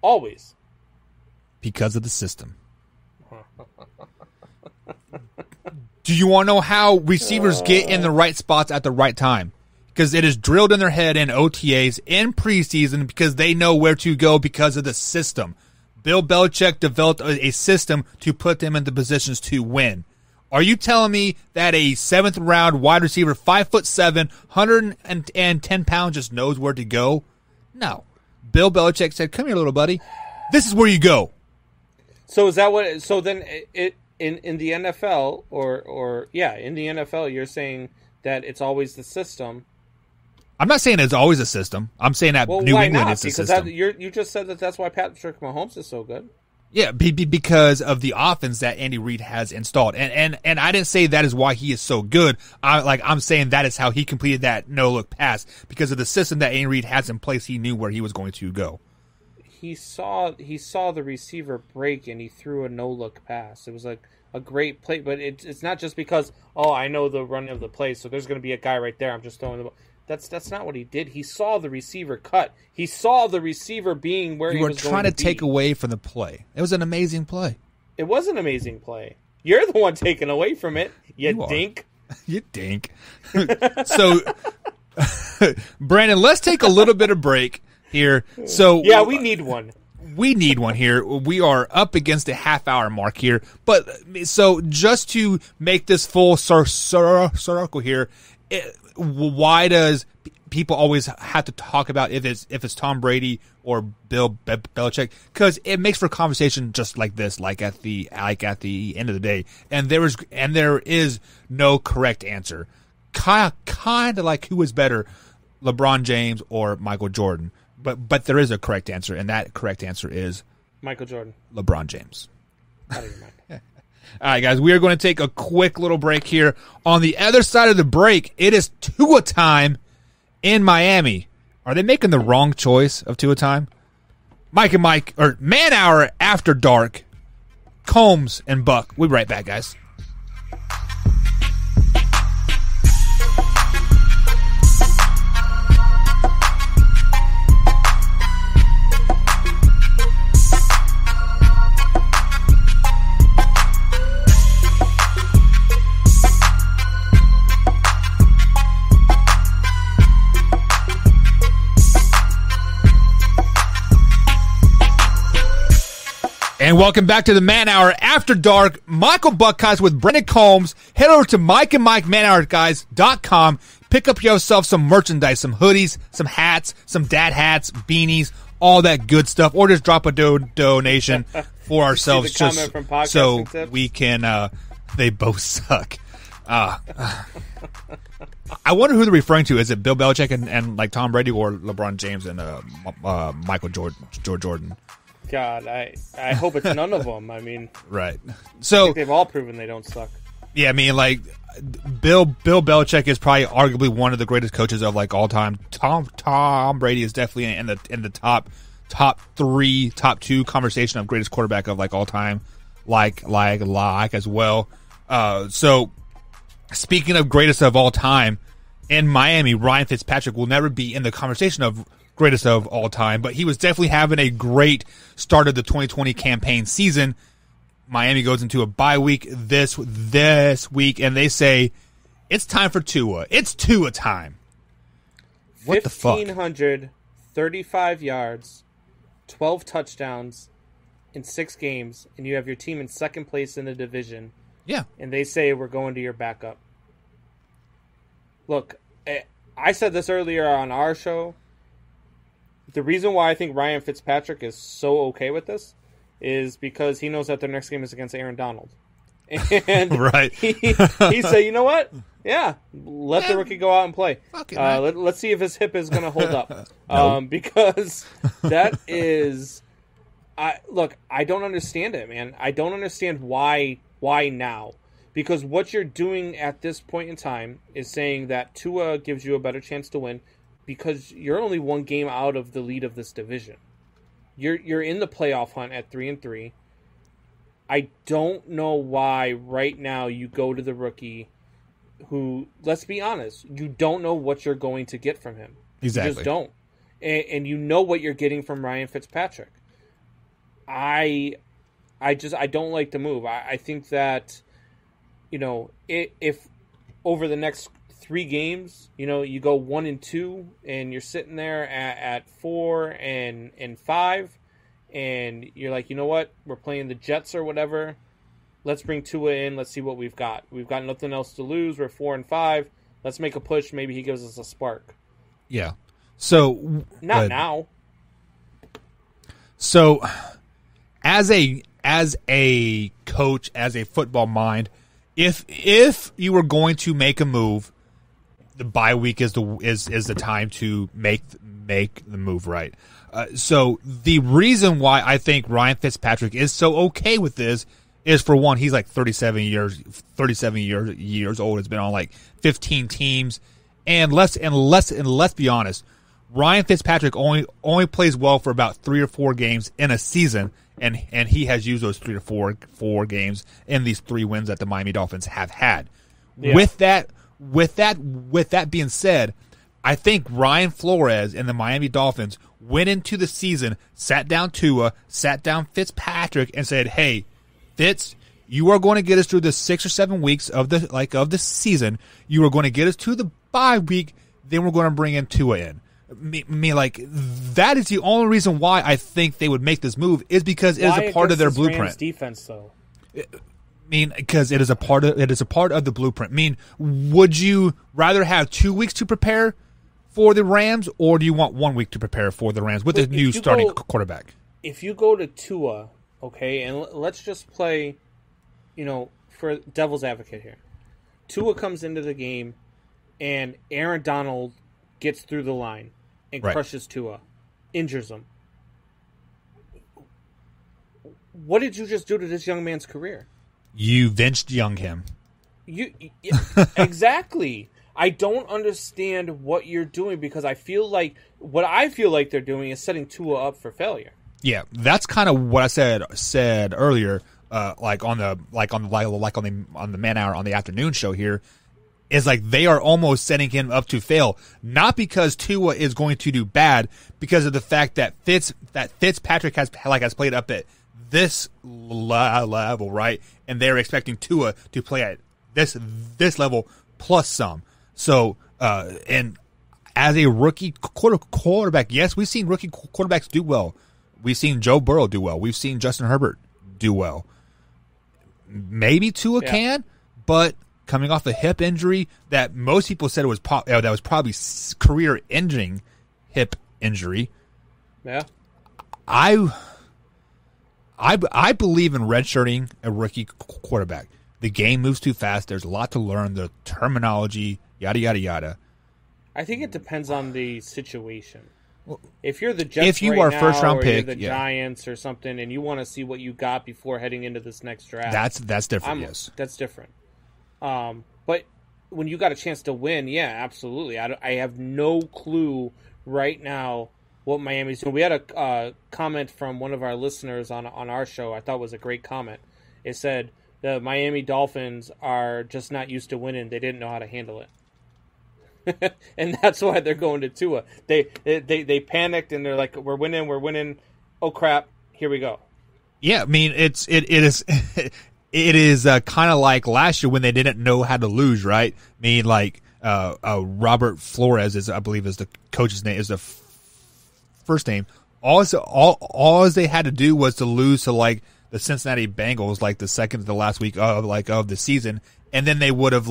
Speaker 3: Always.
Speaker 2: Because of the system. Do you want to know how receivers get in the right spots at the right time? Because it is drilled in their head in OTAs, in preseason, because they know where to go because of the system. Bill Belichick developed a system to put them into positions to win. Are you telling me that a 7th round wide receiver, 5'7", 110 pounds, just knows where to go? No. Bill Belichick said, "Come here, little buddy. This is where you go."
Speaker 3: So is that what? So then, in the NFL, in the NFL, you're saying that it's always the system.
Speaker 2: I'm not saying it's always a system. I'm saying that New England is a system.
Speaker 3: You just said that's why Patrick Mahomes is so good.
Speaker 2: Yeah, because of the offense that Andy Reid has installed, and I didn't say that is why he is so good. I'm saying that is how he completed that no look pass because of the system that Andy Reid has in place. He knew where he was going to go.
Speaker 3: He saw the receiver break and he threw a no look pass. It was like a great play, but it's not just because I know the run of the play, so there's going to be a guy right there. I'm just throwing the ball. That's not what he did. He saw the receiver cut. He saw the receiver being where he was going to be. You were trying to
Speaker 2: take away from the play. It was an amazing play.
Speaker 3: It was an amazing play. You're the one taking away from it, you dink.
Speaker 2: You dink. So, Brandon, let's take a little bit of break here. So
Speaker 3: yeah, we need one.
Speaker 2: We need one here. We are up against a half-hour mark here. But so just to make this full circle here, why does people always have to talk about if it's Tom Brady or Bill Belichick? Because it makes for conversation just like this, like at the end of the day, and there is no correct answer. Kind of like who is better, LeBron James or Michael Jordan. But there is a correct answer, and that correct answer is
Speaker 3: Michael Jordan,
Speaker 2: LeBron James.
Speaker 3: Out of your mind.
Speaker 2: All right, guys, we are going to take a quick little break here. On the other side of the break, it is Tua time in Miami. Are they making the wrong choice of Tua time? Mike and Mike, or Man Hour After Dark, Combs and Buck. We'll be right back, guys. And welcome back to the Man Hour After Dark. Michael Buckeyes with Brendan Combs. Head over to MikeandMikeManHourGuys.com. Pick up yourself some merchandise, some hoodies, some hats, some dad hats, beanies, all that good stuff. Or just drop a donation for ourselves just so we can, they both suck. I wonder who they're referring to. Is it Bill Belichick and like Tom Brady or LeBron James and Michael Jordan?
Speaker 3: God, I hope it's none of them. I mean,
Speaker 2: right.
Speaker 3: So I think they've all proven they don't suck.
Speaker 2: Yeah, I mean, like Bill Belichick is probably arguably one of the greatest coaches of like all time. Tom Brady is definitely in the top 3, top 2 conversation of greatest quarterback of like all time, like as well. So speaking of greatest of all time, in Miami, Ryan Fitzpatrick will never be in the conversation of greatest of all time, but he was definitely having a great start of the 2020 campaign season. Miami goes into a bye week this week, and they say it's time for Tua. It's Tua time. What the fuck?
Speaker 3: 1,535 yards, 12 touchdowns in 6 games, and you have your team in second place in the division.
Speaker 2: Yeah.
Speaker 3: And they say we're going to your backup. Look, I said this earlier on our show. The reason why I think Ryan Fitzpatrick is so okay with this is because he knows that their next game is against Aaron Donald. And
Speaker 2: right.
Speaker 3: he said, you know what? Yeah, let the rookie go out and play. Let's see if his hip is going to hold up. Because that is... I don't understand it, man. I don't understand why now. Because what you're doing at this point in time is saying that Tua gives you a better chance to win because you're only one game out of the lead of this division. You're in the playoff hunt at 3-3. I don't know why right now you go to the rookie who, let's be honest, you don't know what you're going to get from him.
Speaker 2: Exactly.
Speaker 3: You just don't. And you know what you're getting from Ryan Fitzpatrick. I don't like the move. I think that, if over the next 3 games, you go 1-2 and you're sitting there at 4-5, and you're like, you know what, we're playing the Jets or whatever. let's bring Tua in. Let's see what we've got. We've got nothing else to lose. We're 4-5. Let's make a push. Maybe he gives us a spark.
Speaker 2: Yeah. So
Speaker 3: not now.
Speaker 2: So, as a coach, as a football mind, if you were going to make a move, the bye week is the time to make the move, right? So the reason why I think Ryan Fitzpatrick is so okay with this is, for one, he's like 37 years old. Has been on like 15 teams, and let's be honest, Ryan Fitzpatrick only plays well for about 3 or 4 games in a season, and he has used those 3 to 4 games in these 3 wins that the Miami Dolphins have had. Yeah. With that being said, I think Ryan Flores and the Miami Dolphins went into the season, sat down Tua, sat down Fitzpatrick, and said, "Hey, Fitz, you are going to get us through the 6 or 7 weeks of the season. You are going to get us to the bye week. Then we're going to bring in Tua in." That is the only reason why I think they would make this move, is because it is a part of their blueprint.
Speaker 3: Rams defense, though.
Speaker 2: Because it is a part of the blueprint. Would you rather have 2 weeks to prepare for the Rams, or do you want 1 week to prepare for the Rams with a new starting quarterback?
Speaker 3: If you go to Tua, okay, and let's just play, for devil's advocate here. Tua comes into the game, and Aaron Donald gets through the line and crushes Tua, injures him. What did you just do to this young man's career?
Speaker 2: You Vince Young him.
Speaker 3: Exactly. I don't understand what you're doing, because I feel like they're doing is setting Tua up for failure.
Speaker 2: Yeah, that's kind of what I said earlier. On the Man Hour on the afternoon show here, is like they are almost setting him up to fail, not because Tua is going to do bad, because of the fact that Fitzpatrick has played up at this level, right? And they're expecting Tua to play at this level plus some. So, and as a rookie quarterback, yes, we've seen rookie quarterbacks do well. We've seen Joe Burrow do well. We've seen Justin Herbert do well. Maybe Tua can, but coming off a hip injury that most people said that was probably career-ending hip injury.
Speaker 3: Yeah,
Speaker 2: I believe in redshirting a rookie quarterback. The game moves too fast. There's a lot to learn. The terminology, yada yada yada.
Speaker 3: I think it depends on the situation. If you're the Jets,
Speaker 2: if you are first round pick,
Speaker 3: the Giants or something, and you want to see what you got before heading into this next draft,
Speaker 2: that's different. Yes,
Speaker 3: that's different. But when you got a chance to win, yeah, absolutely. I have no clue right now what Miami's doing. We had a comment from one of our listeners on our show. I thought was a great comment. It said the Miami Dolphins are just not used to winning. They didn't know how to handle it. And that's why they're going to Tua. They panicked and they're like, we're winning. Oh crap, here we go.
Speaker 2: Yeah, I mean it is it is kind of like last year when they didn't know how to lose, right? I mean, like Robert Flores is, I believe, is the coach's name, is the first name. All they had to do was to lose to like the Cincinnati Bengals, like the second to the last week of the season, and then they would have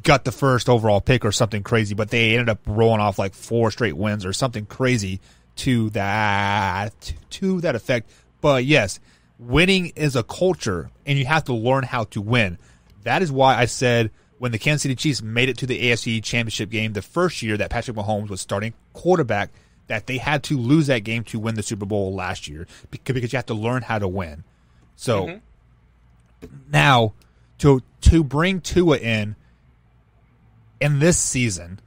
Speaker 2: got the first overall pick or something crazy, but they ended up rolling off like 4 straight wins or something crazy to that effect. But yes, winning is a culture, and you have to learn how to win. That is why I said when the Kansas City Chiefs made it to the AFC Championship game the first year that Patrick Mahomes was starting quarterback, that they had to lose that game to win the Super Bowl last year, because you have to learn how to win. So now to bring Tua in this season,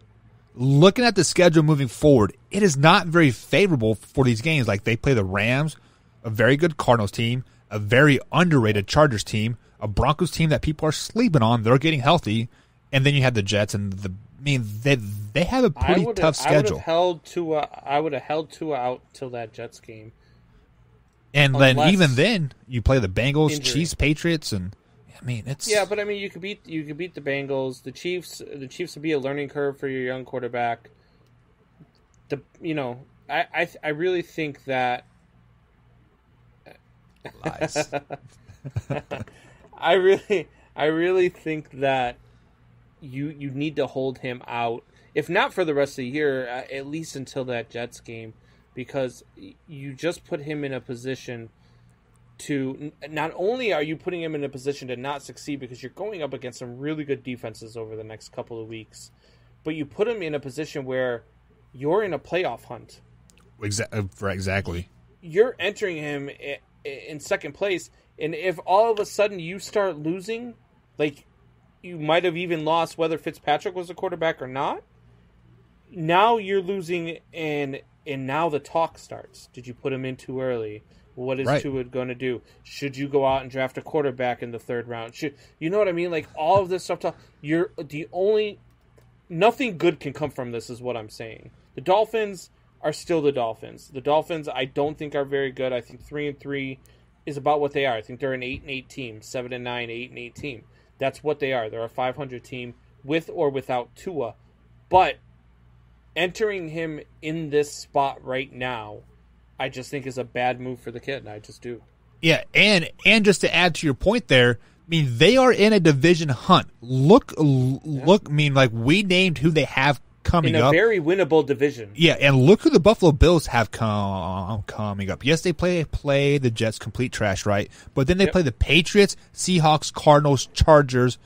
Speaker 2: looking at the schedule moving forward, it is not very favorable for these games. Like, they play the Rams, a very good Cardinals team, a very underrated Chargers team, a Broncos team that people are sleeping on. They're getting healthy. And then you have the Jets, and they have a pretty tough schedule.
Speaker 3: I would have held Tua out till that Jets game.
Speaker 2: And then even then, you play the Bengals, injury. Chiefs, Patriots, and I mean it's
Speaker 3: but I mean you could beat the Bengals, the Chiefs. The Chiefs would be a learning curve for your young quarterback. I really think that
Speaker 2: Lies.
Speaker 3: I really think that you need to hold him out, if not for the rest of the year, at least until that Jets game, because you just put him in a position to, not only are you putting him in a position to not succeed because you're going up against some really good defenses over the next couple of weeks, but you put him in a position where you're in a playoff hunt.
Speaker 2: Exactly.
Speaker 3: You're entering him in second place, and if all of a sudden you start losing, like you might have even lost whether Fitzpatrick was a quarterback or not, now you're losing, and now the talk starts. Did you put him in too early? What is Tua going to do? Should you go out and draft a quarterback in the third round? You know what I mean? Like all of this stuff. Nothing good can come from this, is what I'm saying. The Dolphins are still the Dolphins. The Dolphins, I don't think, are very good. I think 3-3 is about what they are. I think they're an 8-8 team, 7-9, 8-8 team. That's what they are. They're a 500 team with or without Tua. But entering him in this spot right now, I just think is a bad move for the kid. I just do.
Speaker 2: Yeah, and just to add to your point there, I mean, they are in a division hunt. Look, I mean, like we named who they have coming up.
Speaker 3: In a very winnable division.
Speaker 2: Yeah, and look who the Buffalo Bills have coming up. Yes, they play the Jets, complete trash, right? But then they play the Patriots, Seahawks, Cardinals, Chargers,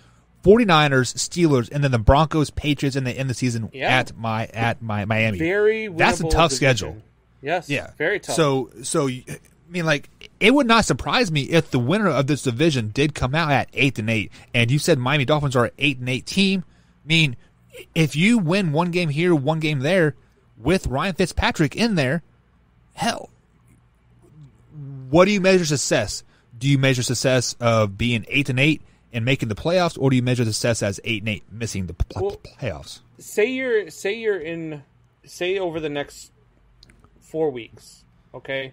Speaker 2: 49ers, Steelers, and then the Broncos, Patriots, and they end the season at Miami.
Speaker 3: Very winnable.
Speaker 2: That's a tough
Speaker 3: division.
Speaker 2: schedule.
Speaker 3: Yes. Yeah. Very tough.
Speaker 2: So I mean, like, it would not surprise me if the winner of this division did come out at 8-8. And you said Miami Dolphins are an 8-8 team. I mean, if you win one game here, one game there, with Ryan Fitzpatrick in there, hell, what do you measure success? Do you measure success of being 8-8 and making the playoffs, or do you measure success as 8-8 missing the playoffs?
Speaker 3: Say over the next 4 weeks, okay,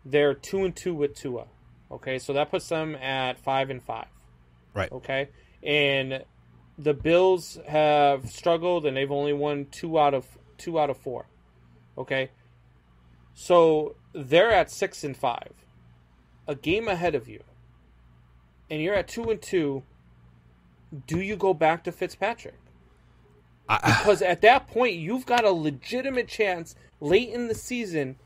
Speaker 3: they're 2-2 with Tua, okay, so that puts them at 5-5,
Speaker 2: right?
Speaker 3: Okay, and the Bills have struggled, and they've only won 2 out of 4, okay, so they're at 6-5, a game ahead of you, and you're at 2-2. Do you go back to Fitzpatrick? Because at that point, you've got a legitimate chance late in the season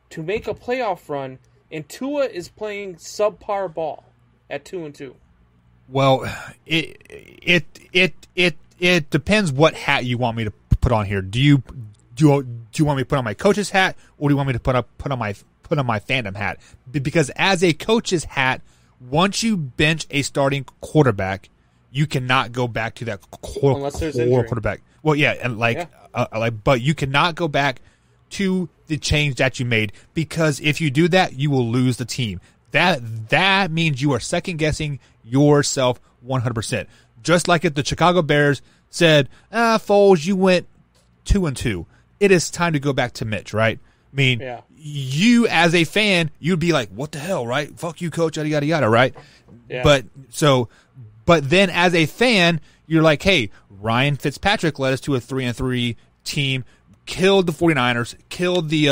Speaker 3: to make a playoff run, and Tua is playing subpar ball at 2-2.
Speaker 2: Well, it depends what hat you want me to put on here. Do you want me to put on my coach's hat, or do you want me to put on my fandom hat? Because as a coach's hat, once you bench a starting quarterback, you cannot go back to that
Speaker 3: unless there's injury.
Speaker 2: Quarterback. Well, yeah, and but you cannot go back to the change that you made, because if you do that, you will lose the team. That means you are second guessing yourself 100%. Just like if the Chicago Bears said, Foles, you went 2-2. It is time to go back to Mitch, right? I mean, you as a fan, you'd be like, what the hell, right? Fuck you, coach, yada, yada, yada, right?
Speaker 3: Yeah.
Speaker 2: But then as a fan, you're like, hey, Ryan Fitzpatrick led us to a 3-3 team, killed the 49ers, killed the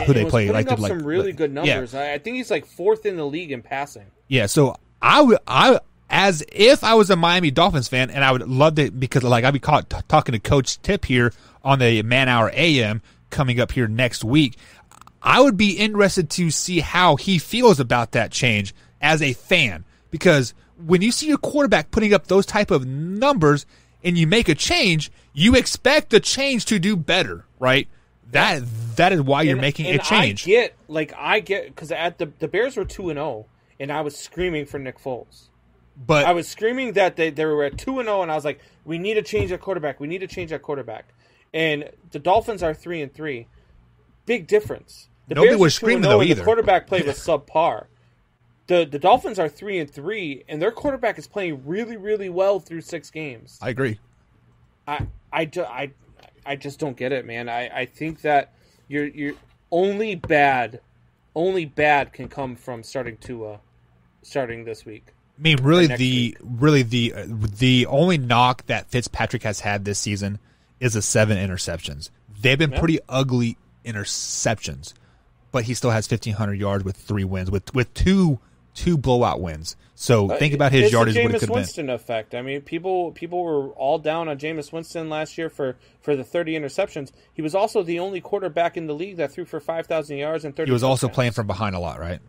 Speaker 2: who they played.
Speaker 3: Like some really good numbers. Yeah. I think he's like 4th in the league in passing.
Speaker 2: Yeah, so I as if I was a Miami Dolphins fan, and I would love to, because like I'd be talking to Coach Tip here on the Man Hour AM coming up here next week. I would be interested to see how he feels about that change as a fan, because when you see your quarterback putting up those type of numbers and you make a change, you expect the change to do better, right? That is why you're making a change.
Speaker 3: I get, because at the Bears were 2-0, and I was screaming for Nick Foles.
Speaker 2: But
Speaker 3: I was screaming that they were at 2-0, and I was like, we need to change that quarterback. We need to change that quarterback. And the Dolphins are 3-3. Big difference.
Speaker 2: Nobody was screaming though either.
Speaker 3: The quarterback play was subpar. The Dolphins are 3-3, and their quarterback is playing really, really well through 6 games.
Speaker 2: I agree.
Speaker 3: I just don't get it, man. I think that you're only bad can come from starting this week.
Speaker 2: I mean, really, the only knock that Fitzpatrick has had this season is the 7 interceptions. They've been pretty ugly interceptions. but he still has 1,500 yards with 3 wins, with two blowout wins. So think about his yardage. What it could have been.
Speaker 3: Winston effect. I mean, people were all down on Jameis Winston last year for the 30 interceptions. He was also the only quarterback in the league that threw for 5,000 yards and 30.
Speaker 2: He was also playing from behind a lot, right?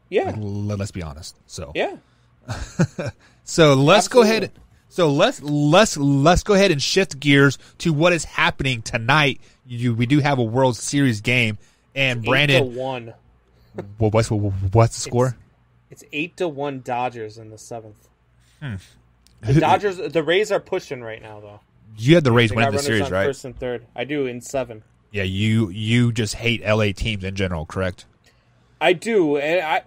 Speaker 3: Yeah.
Speaker 2: Let's be honest. So
Speaker 3: yeah.
Speaker 2: So let's
Speaker 3: Absolutely.
Speaker 2: go ahead. So let's go ahead and shift gears to what is happening tonight. We do have a World Series game, and Brandon.
Speaker 3: 8-1.
Speaker 2: What's the score?
Speaker 3: It's 8-1 Dodgers in the 7th. The Dodgers, the Rays are pushing right now, though.
Speaker 2: You had the Rays winning the series, right?
Speaker 3: First and third. I do in 7.
Speaker 2: Yeah, you just hate LA teams in general, correct?
Speaker 3: I do,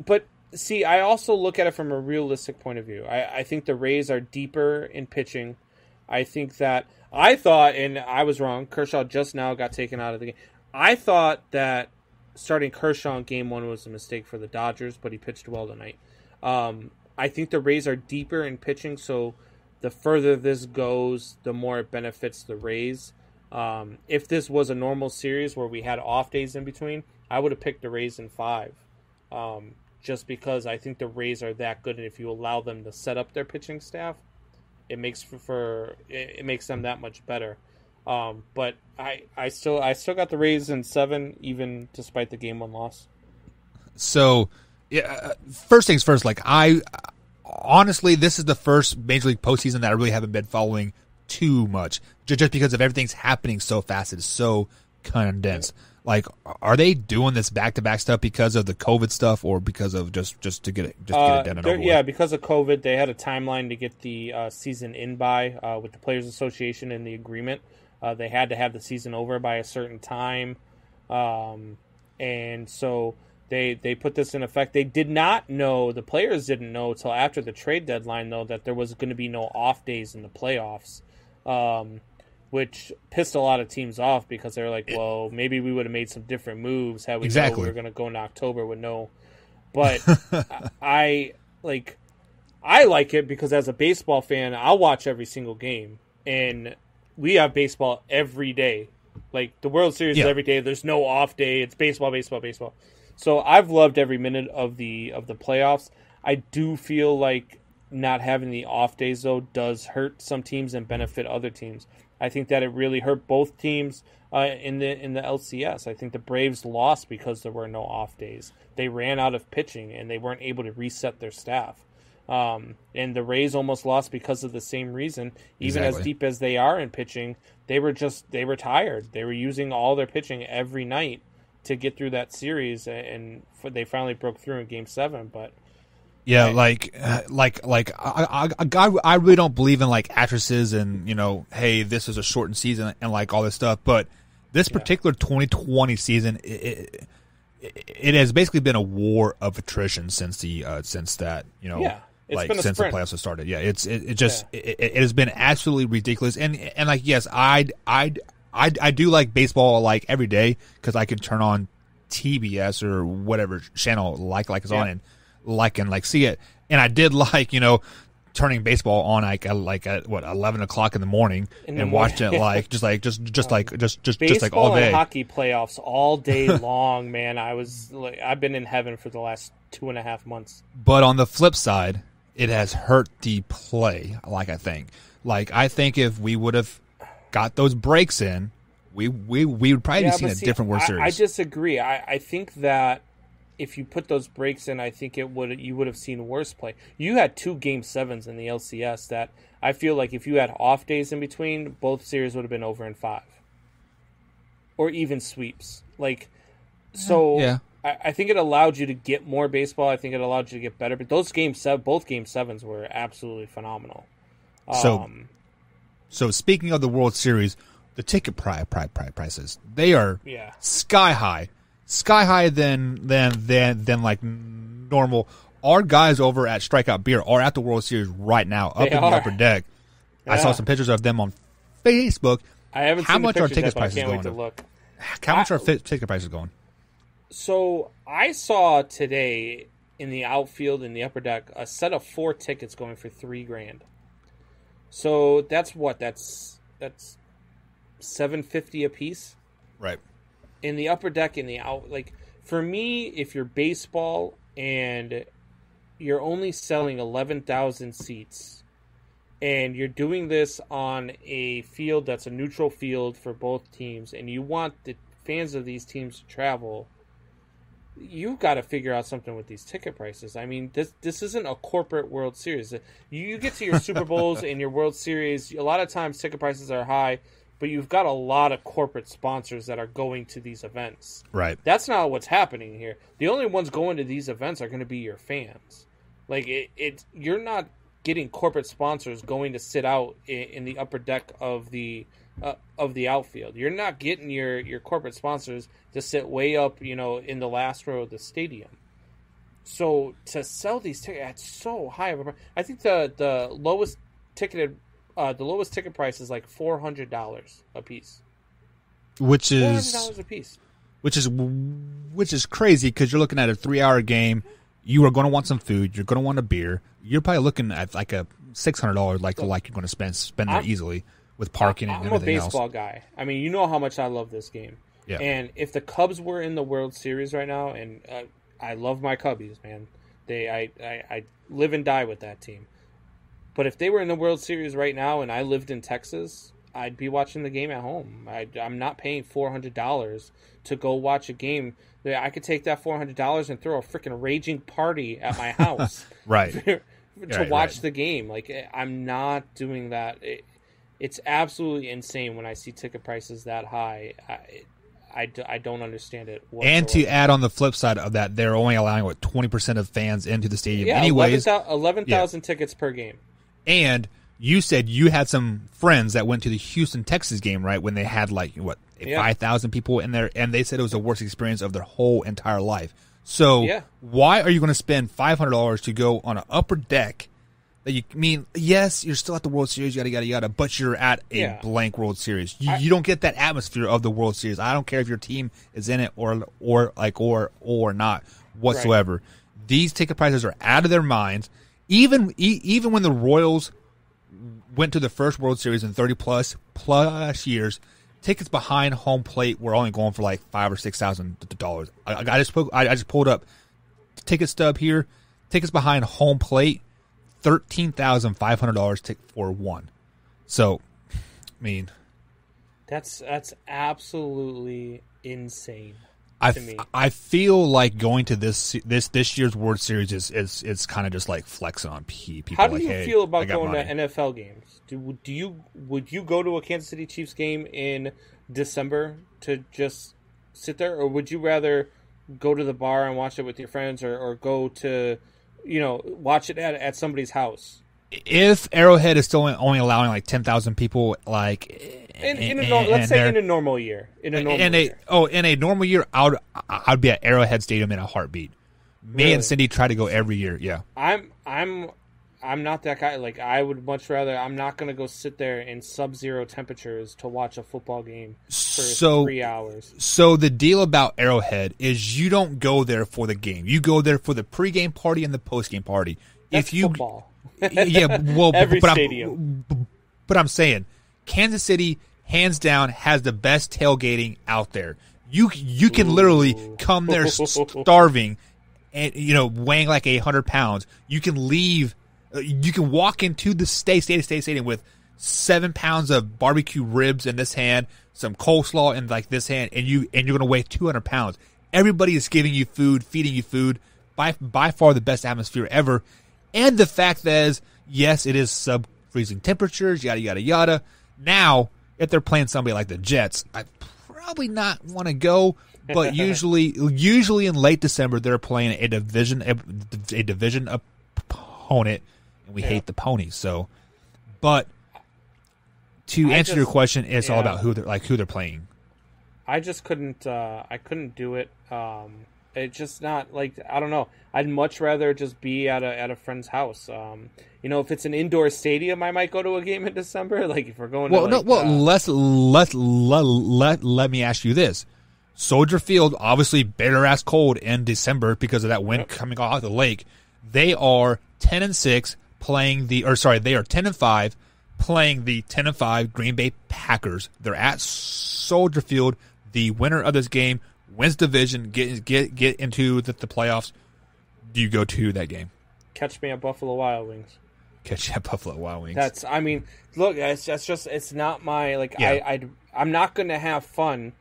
Speaker 3: but see, I also look at it from a realistic point of view. I think the Rays are deeper in pitching. I think that I thought, and I was wrong. Kershaw just now got taken out of the game. I thought that starting Kershaw in Game 1 was a mistake for the Dodgers, but he pitched well tonight. I think the Rays are deeper in pitching, so the further this goes, the more it benefits the Rays. If this was a normal series where we had off days in between, I would have picked the Rays in 5. Just because I think the Rays are that good, and if you allow them to set up their pitching staff, it makes it makes them that much better. But I still got the Rays in 7, even despite the Game 1 loss.
Speaker 2: So, yeah, first things first. Like I honestly, this is the first Major League postseason that I really haven't been following too much, just because of everything's happening so fast. It's so condensed. Like, are they doing this back-to-back stuff because of the COVID stuff, or because of just to get it done and over with?
Speaker 3: Yeah, because of COVID, they had a timeline to get the season in by with the Players Association and the agreement. They had to have the season over by a certain time, and so they put this in effect. They did not know, the players didn't know until after the trade deadline, though, that there was going to be no off days in the playoffs. Which pissed a lot of teams off because they're like, well, maybe we would have made some different moves had we known we were going to go in October with no. But I like it because as a baseball fan, I'll watch every single game, and we have baseball every day. Like the World Series is every day. There's no off day. It's baseball, baseball, baseball. So I've loved every minute of the playoffs. I do feel like not having the off days though does hurt some teams and benefit other teams. I think that it really hurt both teams in the LCS. I think the Braves lost because there were no off days. They ran out of pitching and they weren't able to reset their staff. And the Rays almost lost because of the same reason. Even as deep as they are in pitching, they were tired. They were using all their pitching every night to get through that series, and they finally broke through in Game 7. But
Speaker 2: yeah, I really don't believe in like actresses and hey, this is a shortened season and like all this stuff. But this particular 2020 season, it has basically been a war of attrition since that since the playoffs have started. Yeah, it has been absolutely ridiculous. And like yes, I do like baseball like every day because I can turn on TBS or whatever channel like is on and see it. And I did turning baseball on at 11 o'clock in the morning and watching it just like all day.
Speaker 3: And hockey playoffs all day long, man. I've been in heaven for the last 2.5 months.
Speaker 2: But on the flip side, it has hurt the play. I think if we would have got those breaks in, we would probably be seeing a different World Series.
Speaker 3: I disagree. I think that if you put those breaks in, I think you would have seen worse play. You had 2 Game 7s in the LCS that I feel like if you had off days in between, both series would have been over in 5. Or even sweeps. I think it allowed you to get more baseball. I think it allowed you to get better. But those both Game 7s were absolutely phenomenal.
Speaker 2: So speaking of the World Series, the ticket prices, they are sky high than like normal. Our guys over at Strikeout Beer are at the World Series right now, up in the upper deck. Yeah. I saw some pictures of them on Facebook.
Speaker 3: I haven't seen the pictures yet, but I can't wait to look.
Speaker 2: How much are ticket prices going?
Speaker 3: So I saw today in the outfield in the upper deck a set of 4 tickets going for $3,000. So that's $750 a piece.
Speaker 2: Right.
Speaker 3: In the upper deck, in the For me, if you're baseball and you're only selling 11,000 seats, and you're doing this on a field that's a neutral field for both teams, and you want the fans of these teams to travel, you've got to figure out something with these ticket prices. I mean, this isn't a corporate World Series. You get to your Super Bowls and your World Series, a lot of times ticket prices are high, but you've got a lot of corporate sponsors that are going to these events.
Speaker 2: Right.
Speaker 3: That's not what's happening here. The only ones going to these events are going to be your fans. Like, you're not getting corporate sponsors going to sit out in the upper deck of the outfield. You're not getting your corporate sponsors to sit way up, in the last row of the stadium. So to sell these tickets at so high of a price, I think the lowest ticket price is like $400 a piece.
Speaker 2: Which is
Speaker 3: $400 a piece.
Speaker 2: Which is crazy because you're looking at a 3-hour game. You are going to want some food. You're going to want a beer. You're probably looking at like a $600 like you're going to spend there easily with parking and everything else.
Speaker 3: I'm a baseball guy. I mean, you know how much I love this game.
Speaker 2: Yeah.
Speaker 3: And if the Cubs were in the World Series right now, and I love my Cubbies, man. I live and die with that team. But if they were in the World Series right now and I lived in Texas, I'd be watching the game at home. I'm not paying $400 to go watch a game. I could take that $400 and throw a freaking raging party at my house.
Speaker 2: Right.
Speaker 3: to watch the game. Like, I'm not doing that. It's absolutely insane when I see ticket prices that high. I don't understand it whatsoever.
Speaker 2: And to add on the flip side of that, they're only allowing 20% of fans into the stadium anyways.
Speaker 3: 11,000 tickets per game.
Speaker 2: And you said you had some friends that went to the Houston, Texas game, right, when they had 5,000 people in there, and they said it was the worst experience of their whole entire life. So why are you going to spend $500 to go on an upper deck? Yes, you're still at the World Series, yada, yada, yada, but you're at a blank World Series. You don't get that atmosphere of the World Series. I don't care if your team is in it or not whatsoever. Right. These ticket prices are out of their minds. Even when the Royals went to the first World Series in 30 plus years, tickets behind home plate were only going for like $5,000 or $6,000. I just pulled up ticket stub here. Tickets behind home plate, $13,500 for one. So, I mean,
Speaker 3: that's absolutely insane.
Speaker 2: I feel like going to this year's World Series is kind of just like flexing on people.
Speaker 3: How do you feel about going to NFL games? Would you go to a Kansas City Chiefs game in December to just sit there, or would you rather go to the bar and watch it with your friends, or go to watch it at somebody's house?
Speaker 2: If Arrowhead is still only allowing like 10,000 people,
Speaker 3: in a normal year, in a normal year, I'd be at Arrowhead Stadium in a heartbeat. Me and Cindy try to go every year. Yeah, I'm not that guy. Like, I would much rather. I'm not going to go sit there in sub-zero temperatures to watch a football game for 3 hours.
Speaker 2: So the deal about Arrowhead is you don't go there for the game. You go there for the pregame party and the postgame party.
Speaker 3: That's football.
Speaker 2: Yeah, well,
Speaker 3: every stadium.
Speaker 2: But I'm saying, Kansas City, hands down, has the best tailgating out there. You can literally come there starving and weighing like 100 pounds. You can leave. You can walk into the stadium with 7 pounds of barbecue ribs in this hand, some coleslaw in like this hand, and you're gonna weigh 200 pounds. Everybody is giving you food, feeding you food. By far the best atmosphere ever. And the fact that is, yes, it is sub-freezing temperatures, yada, yada, yada. Now, if they're playing somebody like the Jets, I'd probably not want to go. But usually in late December, they're playing a division opponent, and we hate the ponies. So, but to answer your question, it's all about who they're playing.
Speaker 3: I just couldn't. I couldn't do it. It's just not like, I don't know. I'd much rather just be at a friend's house. If it's an indoor stadium, I might go to a game in December. Like, if we're going
Speaker 2: let me ask you this. Soldier Field, obviously bitter ass cold in December because of that wind coming off the lake. They are 10-6 they are 10-5 playing the 10-5 Green Bay Packers. They're at Soldier Field. The winner of this game wins division, get into the playoffs, do you go to that game?
Speaker 3: Catch me at Buffalo Wild Wings.
Speaker 2: Catch you at Buffalo Wild Wings.
Speaker 3: That's, I mean, look, it's not my, like, yeah. I'm not going to have fun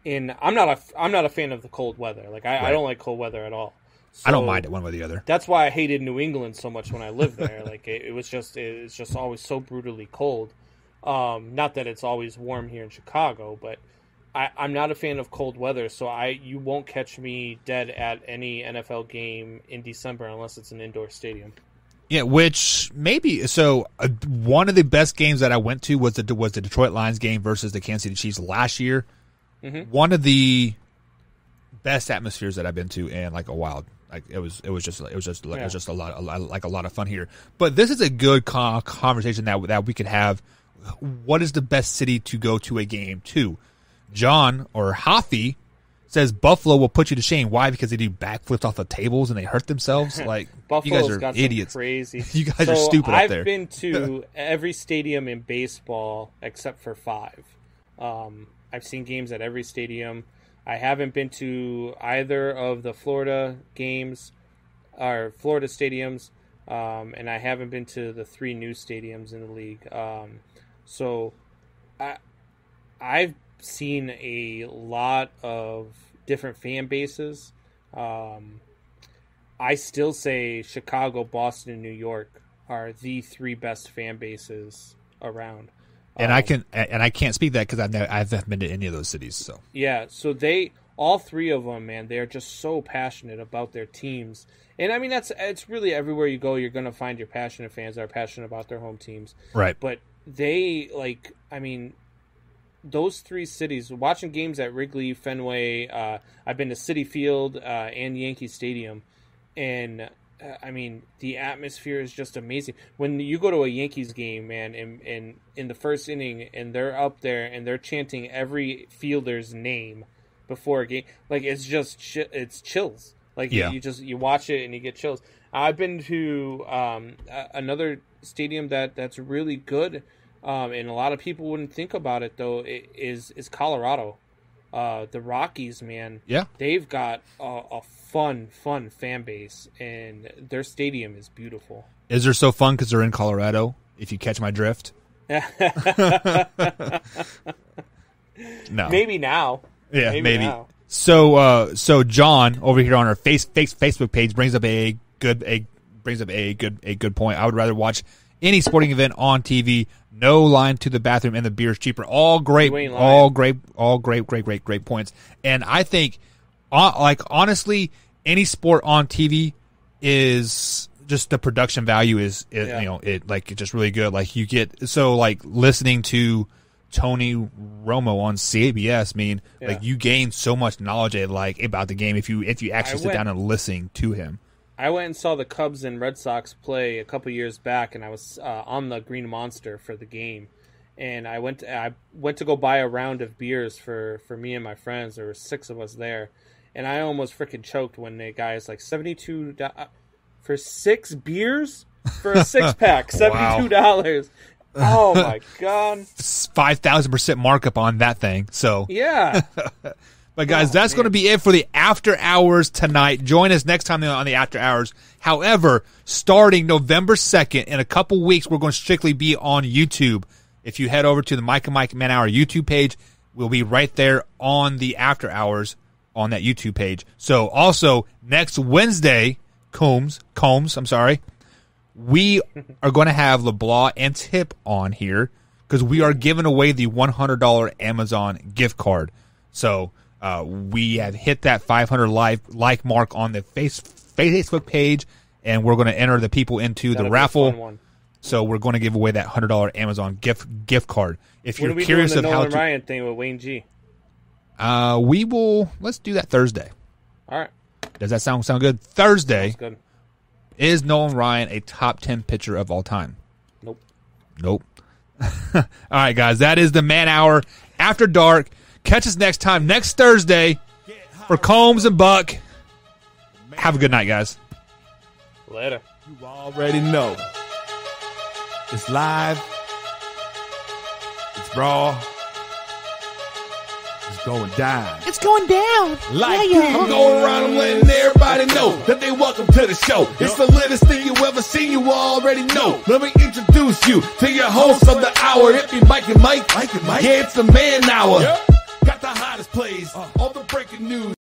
Speaker 3: I'm not a fan of the cold weather. Like, I don't like cold weather at all. So
Speaker 2: I don't mind it one way or the other.
Speaker 3: That's why I hated New England so much when I lived there. Like, it's just always so brutally cold. Not that it's always warm here in Chicago, but I'm not a fan of cold weather, so you won't catch me dead at any NFL game in December unless it's an indoor stadium.
Speaker 2: Yeah, which maybe so. One of the best games that I went to was the Detroit Lions game versus the Kansas City Chiefs last year. Mm-hmm. One of the best atmospheres that I've been to in like a while. Like it was just a lot of fun here. But this is a good conversation that we could have. What is the best city to go to a game to? John or Hafi says Buffalo will put you to shame. Why? Because they do backflips off of tables and they hurt themselves. Like you guys are idiots.
Speaker 3: Crazy.
Speaker 2: You guys are stupid up there.
Speaker 3: I've been to every stadium in baseball except for 5. I've seen games at every stadium. I haven't been to either of the Florida games or Florida stadiums, and I haven't been to the 3 new stadiums in the league. So I've seen a lot of different fan bases. I still say Chicago, Boston, and New York are the 3 best fan bases around.
Speaker 2: And I can't speak that because I haven't been to any of those cities. So
Speaker 3: yeah, so all 3 of them, man, they are just so passionate about their teams. And I mean, it's really everywhere you go, you're going to find your passionate fans that are passionate about their home teams.
Speaker 2: Right.
Speaker 3: But they those 3 cities, watching games at Wrigley, Fenway, I've been to Citi Field and Yankee Stadium, and I mean, the atmosphere is just amazing. When you go to a Yankees game, man, and in the first inning, and they're up there and they're chanting every fielder's name before a game, like it's chills. Like you watch it and you get chills. I've been to another stadium that's really good, and a lot of people wouldn't think about it though. Is Colorado. The Rockies, man.
Speaker 2: Yeah,
Speaker 3: they've got a fun fan base, and their stadium is beautiful.
Speaker 2: Is there so fun because they're in Colorado? If you catch my drift. No.
Speaker 3: Maybe now.
Speaker 2: Yeah, maybe. Now. So John over here on our Facebook page brings up a good point. I would rather watch any sporting event on TV. No line to the bathroom, and the beer's cheaper. All great points. And I think, honestly, any sport on TV is just the production value is it's just really good. Like you get listening to Tony Romo on CBS. Like you gain so much knowledge about the game if you actually sit down and listen to him.
Speaker 3: I went and saw the Cubs and Red Sox play a couple years back, and I was on the Green Monster for the game. And I went to go buy a round of beers for me and my friends. There were 6 of us there, and I almost freaking choked when the guy's like $72 for 6 beers for a 6-pack, $72. Oh my god,
Speaker 2: 5,000% markup on that thing. So
Speaker 3: yeah.
Speaker 2: But guys, that's going to be it for the After Hours tonight. Join us next time on the After Hours. However, starting November 2nd, in a couple weeks, we're going to strictly be on YouTube. If you head over to the Mike and Mike Man Hour YouTube page, we'll be right there on the After Hours on that YouTube page. So also, next Wednesday, Combs, we are going to have LeBlanc and Tip on here because we are giving away the $100 Amazon gift card. So we have hit that 500 like mark on the Facebook page, and we're going to enter the people into the raffle. So we're going to give away that $100 Amazon gift card. If you're curious of how
Speaker 3: Nolan Ryan thing with Wayne G,
Speaker 2: let's do that Thursday.
Speaker 3: All right.
Speaker 2: Does that sound good? Thursday.
Speaker 3: Sounds good.
Speaker 2: Is Nolan Ryan a top 10 pitcher of all time? Nope. All right, guys. That is the Man Hour After Dark. Catch us next time, next Thursday, for Combs and Buck. Have a good night, guys.
Speaker 3: Later.
Speaker 1: You already know. It's live. It's raw. It's going down.
Speaker 4: It's going down.
Speaker 1: Like
Speaker 4: yeah.
Speaker 1: I'm going around and letting everybody know that they welcome to the show. It's the littest thing you ever seen, you already know. Let me introduce you to your host of the hour. It be Mike and Mike. Yeah, it's the man hour. Got the hottest plays, all the breaking news.